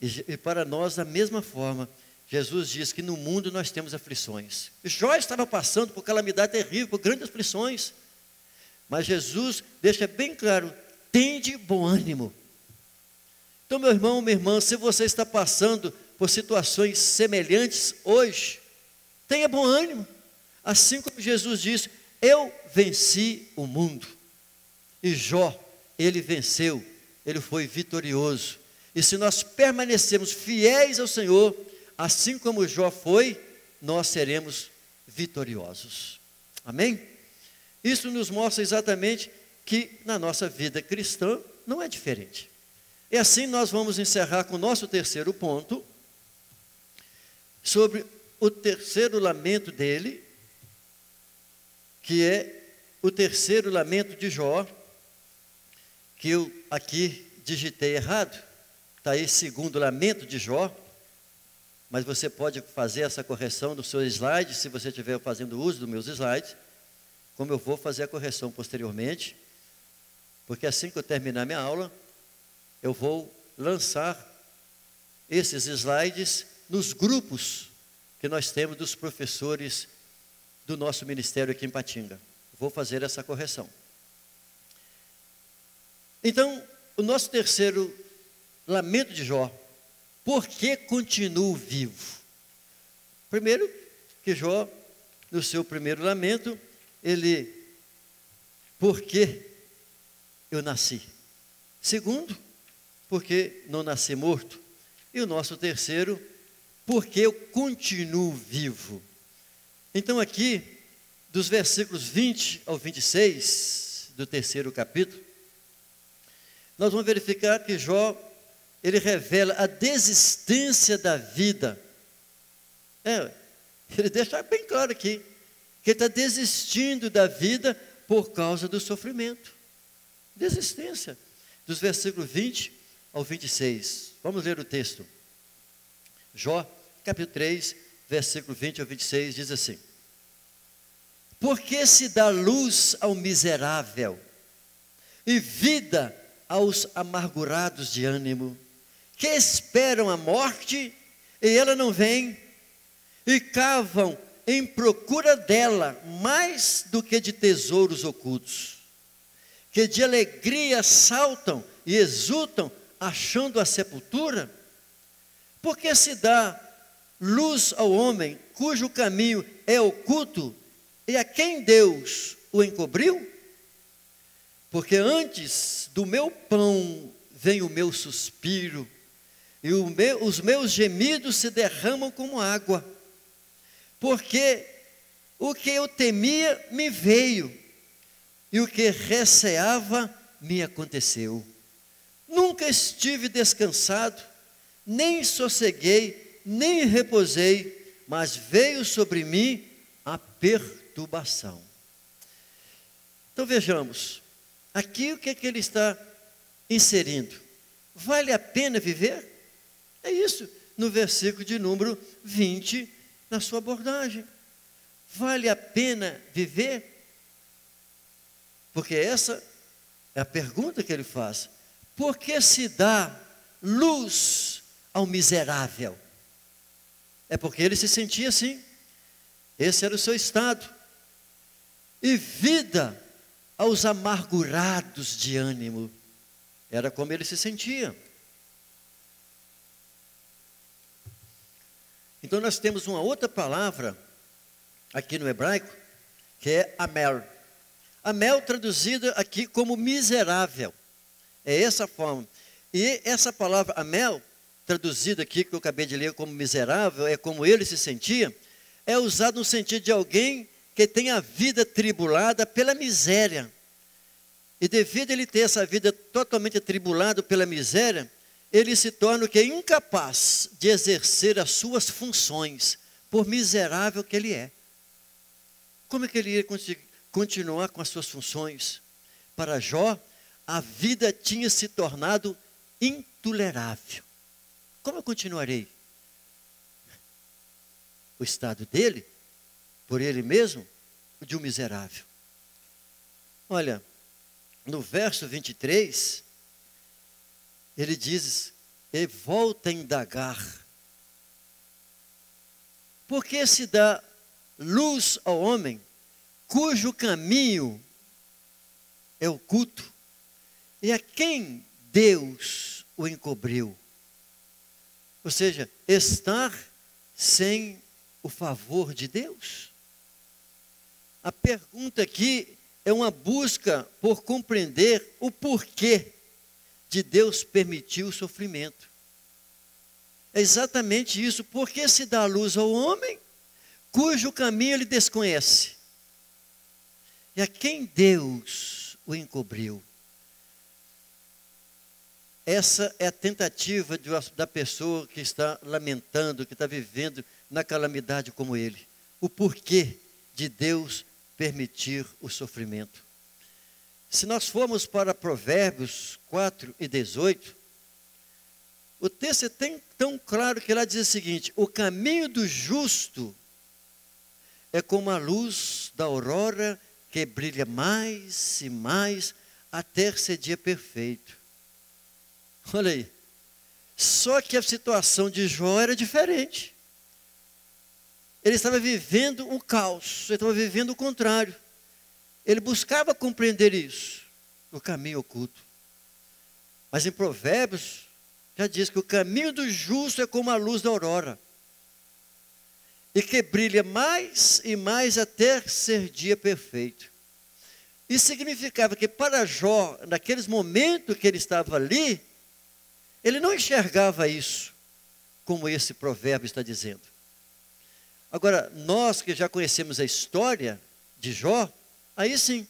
E para nós, da mesma forma, Jesus diz que no mundo nós temos aflições. Jó estava passando por calamidade terrível, por grandes aflições. Mas Jesus deixa bem claro: tende bom ânimo. Então, meu irmão, minha irmã, se você está passando por situações semelhantes hoje, tenha bom ânimo. Assim como Jesus disse: eu venci o mundo. E Jó, ele venceu, ele foi vitorioso. E se nós permanecermos fiéis ao Senhor, assim como Jó foi, nós seremos vitoriosos. Amém? Isso nos mostra exatamente que na nossa vida cristã não é diferente. E assim nós vamos encerrar com o nosso terceiro ponto, sobre o terceiro lamento dele, que é o terceiro lamento de Jó, que eu aqui digitei errado. Está aí, segundo lamento de Jó, mas você pode fazer essa correção no seu slide, se você estiver fazendo uso dos meus slides, como eu vou fazer a correção posteriormente, porque assim que eu terminar minha aula, eu vou lançar esses slides nos grupos que nós temos dos professores do nosso ministério aqui em Patinga. Vou fazer essa correção. Então, o nosso terceiro lamento de Jó: por que continuo vivo? Primeiro, que Jó, no seu primeiro lamento, por que eu nasci? Segundo, porque não nasci morto. E o nosso terceiro: porque eu continuo vivo. Então aqui, dos versículos 20 ao 26 do terceiro capítulo, nós vamos verificar que Jó, ele revela a desistência da vida. Ele deixa bem claro aqui, que ele está desistindo da vida por causa do sofrimento. Desistência. Dos versículos 20 ao 26. Vamos ler o texto. Jó, capítulo 3, versículo 20 ao 26, diz assim: por que se dá luz ao miserável e vida aos amargurados de ânimo, que esperam a morte e ela não vem, e cavam em procura dela mais do que de tesouros ocultos, que de alegria saltam e exultam achando a sepultura? Porque se dá luz ao homem cujo caminho é oculto, e a quem Deus o encobriu? Porque antes do meu pão vem o meu suspiro, e os meus gemidos se derramam como água. Porque o que eu temia me veio, e o que receava me aconteceu. Nunca estive descansado, nem sosseguei, nem reposei, mas veio sobre mim a perturbação. Então vejamos, aqui o que é que ele está inserindo? Vale a pena viver? É isso, no versículo de número 20, na sua abordagem. Vale a pena viver? Porque essa é a pergunta que ele faz. Por que se dá luz ao miserável? É porque ele se sentia assim. Esse era o seu estado. E vida aos amargurados de ânimo. Era como ele se sentia. Então nós temos uma outra palavra aqui no hebraico, que é amel. Amel traduzida aqui como miserável. É essa forma. E essa palavra amel, traduzida aqui, que eu acabei de ler como miserável, é como ele se sentia, é usado no sentido de alguém que tem a vida tribulada pela miséria. E devido a ele ter essa vida totalmente atribulada pela miséria, ele se torna o que? Incapaz de exercer as suas funções, por miserável que ele é. Como é que ele ia continuar com as suas funções? Para Jó, a vida tinha se tornado intolerável. Como eu continuarei? O estado dele, por ele mesmo, o de um miserável. Olha, no verso 23, ele diz: e volta a indagar, porque se dá luz ao homem, cujo caminho é oculto, e a quem Deus o encobriu. Ou seja, estar sem o favor de Deus. A pergunta aqui é uma busca por compreender o porquê de Deus permitir o sofrimento. É exatamente isso. Por que se dá luz ao homem, cujo caminho ele desconhece? E a quem Deus o encobriu? Essa é a tentativa da pessoa que está lamentando, que está vivendo na calamidade como ele. O porquê de Deus permitir o sofrimento. Se nós formos para Provérbios 4:18, o texto é tão claro que lá diz o seguinte: o caminho do justo é como a luz da aurora que brilha mais e mais até ser dia perfeito. Olha aí. Só que a situação de Jó era diferente. Ele estava vivendo um caos, ele estava vivendo o contrário. Ele buscava compreender isso, o caminho oculto. Mas em Provérbios, já diz que o caminho do justo é como a luz da aurora, e que brilha mais e mais até ser dia perfeito. Isso significava que para Jó, naqueles momentos que ele estava ali, ele não enxergava isso, como esse provérbio está dizendo. Agora, nós que já conhecemos a história de Jó, aí sim,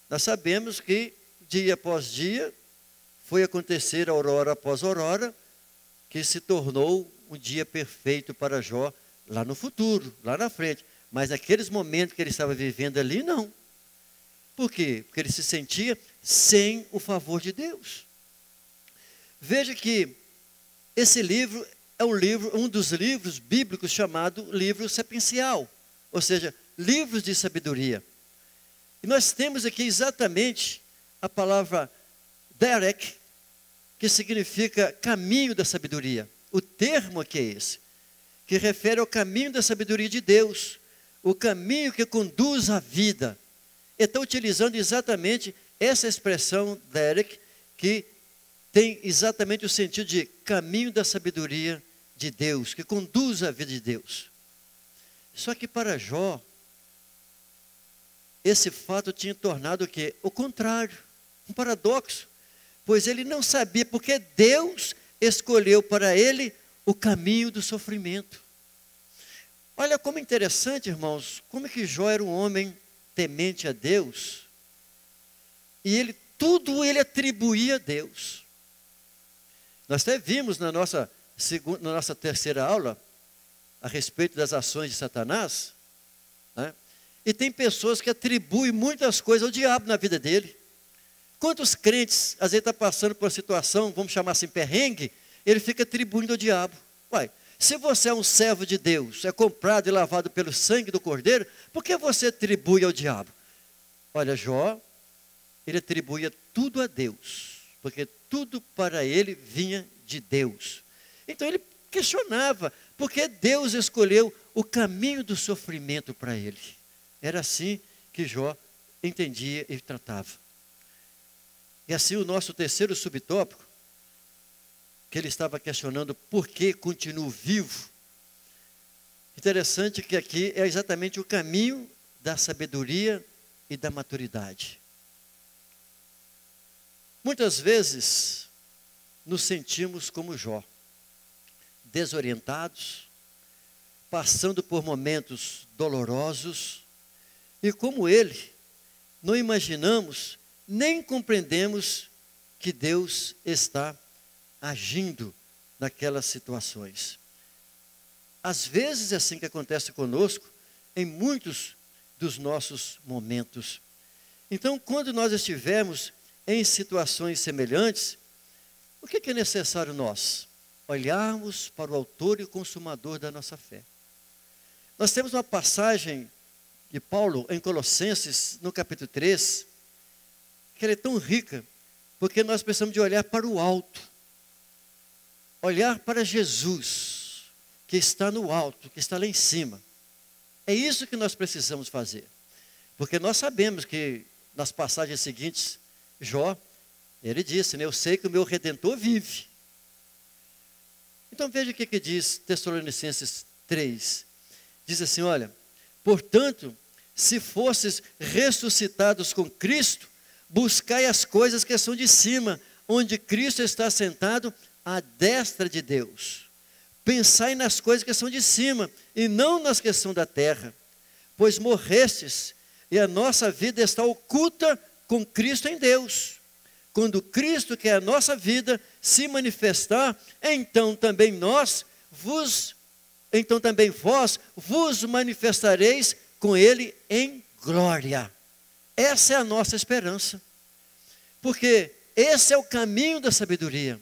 nós sabemos que dia após dia, foi acontecer aurora após aurora, que se tornou um dia perfeito para Jó, lá no futuro, lá na frente. Mas naqueles momentos que ele estava vivendo ali, não. Por quê? Porque ele se sentia sem o favor de Deus. Veja que esse livro é um dos livros bíblicos chamado livro sapiencial, ou seja, livros de sabedoria. E nós temos aqui exatamente a palavra Derek, que significa caminho da sabedoria. O termo aqui é esse, que refere ao caminho da sabedoria de Deus, o caminho que conduz à vida. Está utilizando exatamente essa expressão, Derek, que tem exatamente o sentido de caminho da sabedoria de Deus, que conduz à vida de Deus. Só que para Jó, esse fato tinha tornado o quê? O contrário, um paradoxo, pois ele não sabia porque Deus escolheu para ele o caminho do sofrimento. Olha como interessante, irmãos, como é que Jó era um homem temente a Deus, e tudo ele atribuía a Deus. Nós até vimos na nossa terceira aula, a respeito das ações de Satanás, né? E tem pessoas que atribuem muitas coisas ao diabo na vida dele. Quantos crentes, às vezes está passando por uma situação, vamos chamar assim, perrengue, ele fica atribuindo ao diabo. Uai, se você é um servo de Deus, é comprado e lavado pelo sangue do Cordeiro, por que você atribui ao diabo? Olha, Jó, ele atribuía tudo a Deus, porque tudo para ele vinha de Deus. Então ele questionava, por que Deus escolheu o caminho do sofrimento para ele? Era assim que Jó entendia e tratava. E assim o nosso terceiro subtópico, que ele estava questionando por que continuo vivo. Interessante que aqui é exatamente o caminho da sabedoria e da maturidade. Muitas vezes nos sentimos como Jó, desorientados, passando por momentos dolorosos, e como ele, não imaginamos, nem compreendemos que Deus está agindo naquelas situações. Às vezes é assim que acontece conosco, em muitos dos nossos momentos. Então, quando nós estivermos em situações semelhantes, o que é necessário nós? Olharmos para o autor e o consumador da nossa fé. Nós temos uma passagem de Paulo em Colossenses, no capítulo 3, que ela é tão rica, porque nós precisamos de olhar para o alto, olhar para Jesus, que está no alto, que está lá em cima. É isso que nós precisamos fazer. Porque nós sabemos que nas passagens seguintes, Jó, ele disse, né, eu sei que o meu Redentor vive. Então veja o que diz Tessalonicenses 3. Diz assim, olha, portanto, se fosses ressuscitados com Cristo, buscai as coisas que são de cima, onde Cristo está sentado à destra de Deus. Pensai nas coisas que são de cima, e não nas que são da terra. Pois morrestes, e a nossa vida está oculta com Cristo em Deus. Quando Cristo, que é a nossa vida, se manifestar, então também vós vos manifestareis com Ele em glória. Essa é a nossa esperança. Porque esse é o caminho da sabedoria.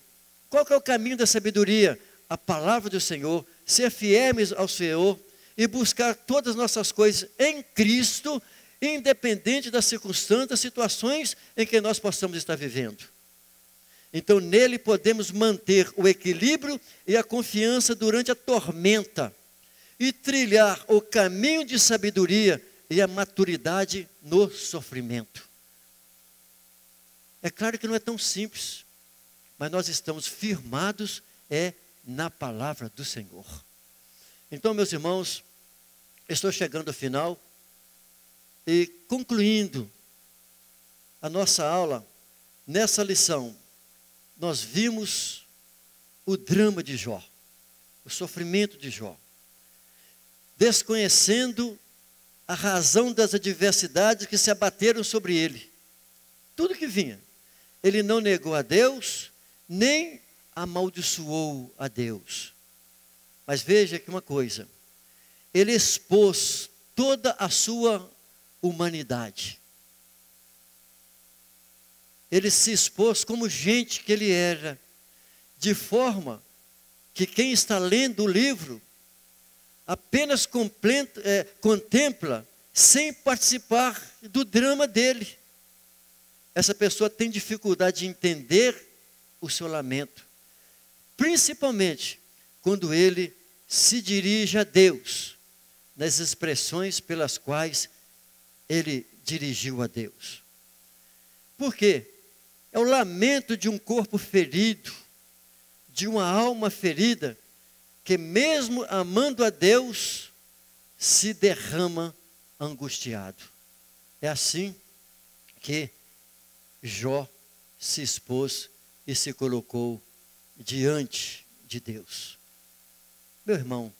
Qual que é o caminho da sabedoria? A palavra do Senhor, ser fiéis ao Senhor e buscar todas as nossas coisas em Cristo, independente das circunstâncias, das situações em que nós possamos estar vivendo. Então nele podemos manter o equilíbrio e a confiança durante a tormenta e trilhar o caminho de sabedoria e a maturidade no sofrimento. É claro que não é tão simples, mas nós estamos firmados na palavra do Senhor. Então, meus irmãos, estou chegando ao final e concluindo a nossa aula. Nessa lição, nós vimos o drama de Jó, o sofrimento de Jó, desconhecendo a razão das adversidades que se abateram sobre ele. Tudo que vinha, ele não negou a Deus, nem amaldiçoou a Deus. Mas veja que uma coisa, ele expôs toda a sua humanidade. Ele se expôs como gente que ele era, de forma que quem está lendo o livro apenas contempla sem participar do drama dele. Essa pessoa tem dificuldade de entender o seu lamento, principalmente quando ele se dirige a Deus, nas expressões pelas quais ele dirigiu a Deus. Por quê? É o lamento de um corpo ferido, de uma alma ferida, que mesmo amando a Deus, se derrama angustiado. É assim que Jó se expôs e se colocou diante de Deus. Meu irmão,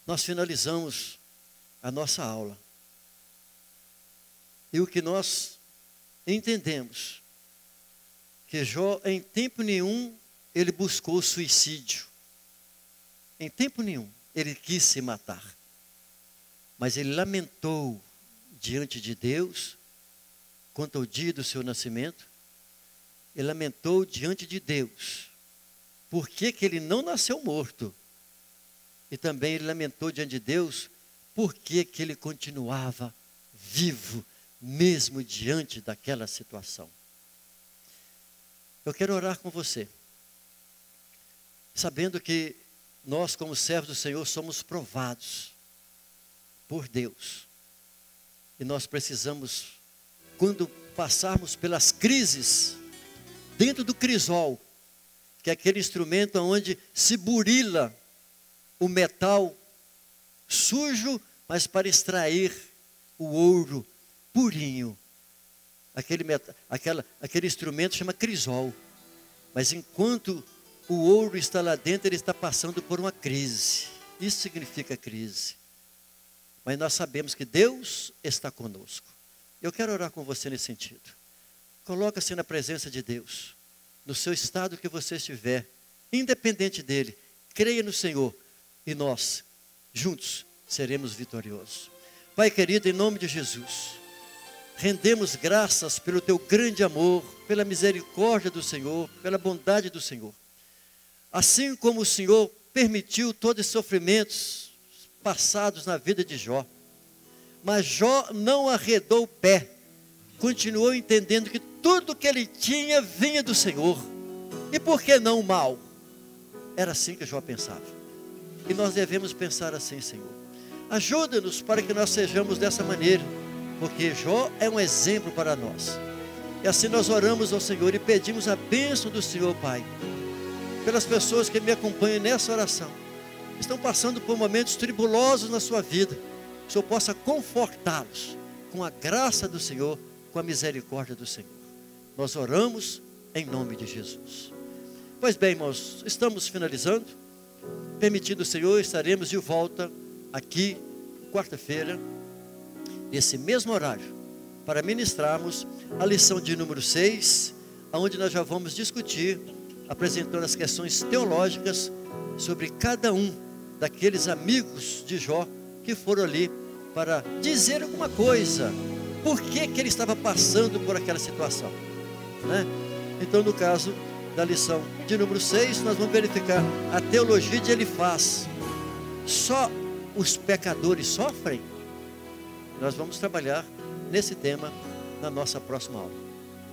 nós finalizamos a nossa aula. E o que nós entendemos, que Jó, em tempo nenhum, ele buscou suicídio. Em tempo nenhum, ele quis se matar. Mas ele lamentou diante de Deus, quanto ao dia do seu nascimento, ele lamentou diante de Deus, por que ele não nasceu morto. E também ele lamentou diante de Deus, por que ele continuava vivo, mesmo diante daquela situação. Eu quero orar com você, sabendo que nós, como servos do Senhor, somos provados por Deus. E nós precisamos, quando passarmos pelas crises, dentro do crisol, que é aquele instrumento onde se burila o metal sujo, mas para extrair o ouro purinho. Aquele instrumento chama crisol. Mas enquanto o ouro está lá dentro, ele está passando por uma crise. Isso significa crise. Mas nós sabemos que Deus está conosco. Eu quero orar com você nesse sentido. Coloca-se na presença de Deus, no seu estado que você estiver, independente dele. Creia no Senhor e nós, juntos, seremos vitoriosos. Pai querido, em nome de Jesus, rendemos graças pelo teu grande amor, pela misericórdia do Senhor, pela bondade do Senhor. Assim como o Senhor permitiu todos os sofrimentos passados na vida de Jó, mas Jó não arredou o pé, continuou entendendo que tudo que ele tinha vinha do Senhor. E por que não o mal? Era assim que Jó pensava. E nós devemos pensar assim, Senhor. Ajuda-nos para que nós sejamos dessa maneira, porque Jó é um exemplo para nós. E assim nós oramos ao Senhor e pedimos a bênção do Senhor, Pai, pelas pessoas que me acompanham nessa oração, estão passando por momentos tribulosos na sua vida. Que o Senhor possa confortá-los com a graça do Senhor, com a misericórdia do Senhor. Nós oramos em nome de Jesus. Pois bem, irmãos, estamos finalizando. Permitindo o Senhor, estaremos de volta aqui, quarta-feira, nesse mesmo horário, para ministrarmos a lição de número 6, onde nós já vamos discutir, apresentando as questões teológicas sobre cada um daqueles amigos de Jó que foram ali para dizer alguma coisa, por que ele estava passando por aquela situação, né? Então, no caso da lição de número 6, nós vamos verificar a teologia de Elifaz. Só os pecadores sofrem? Nós vamos trabalhar nesse tema na nossa próxima aula.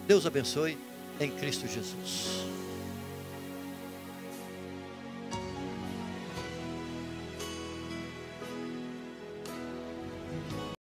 Deus abençoe em Cristo Jesus.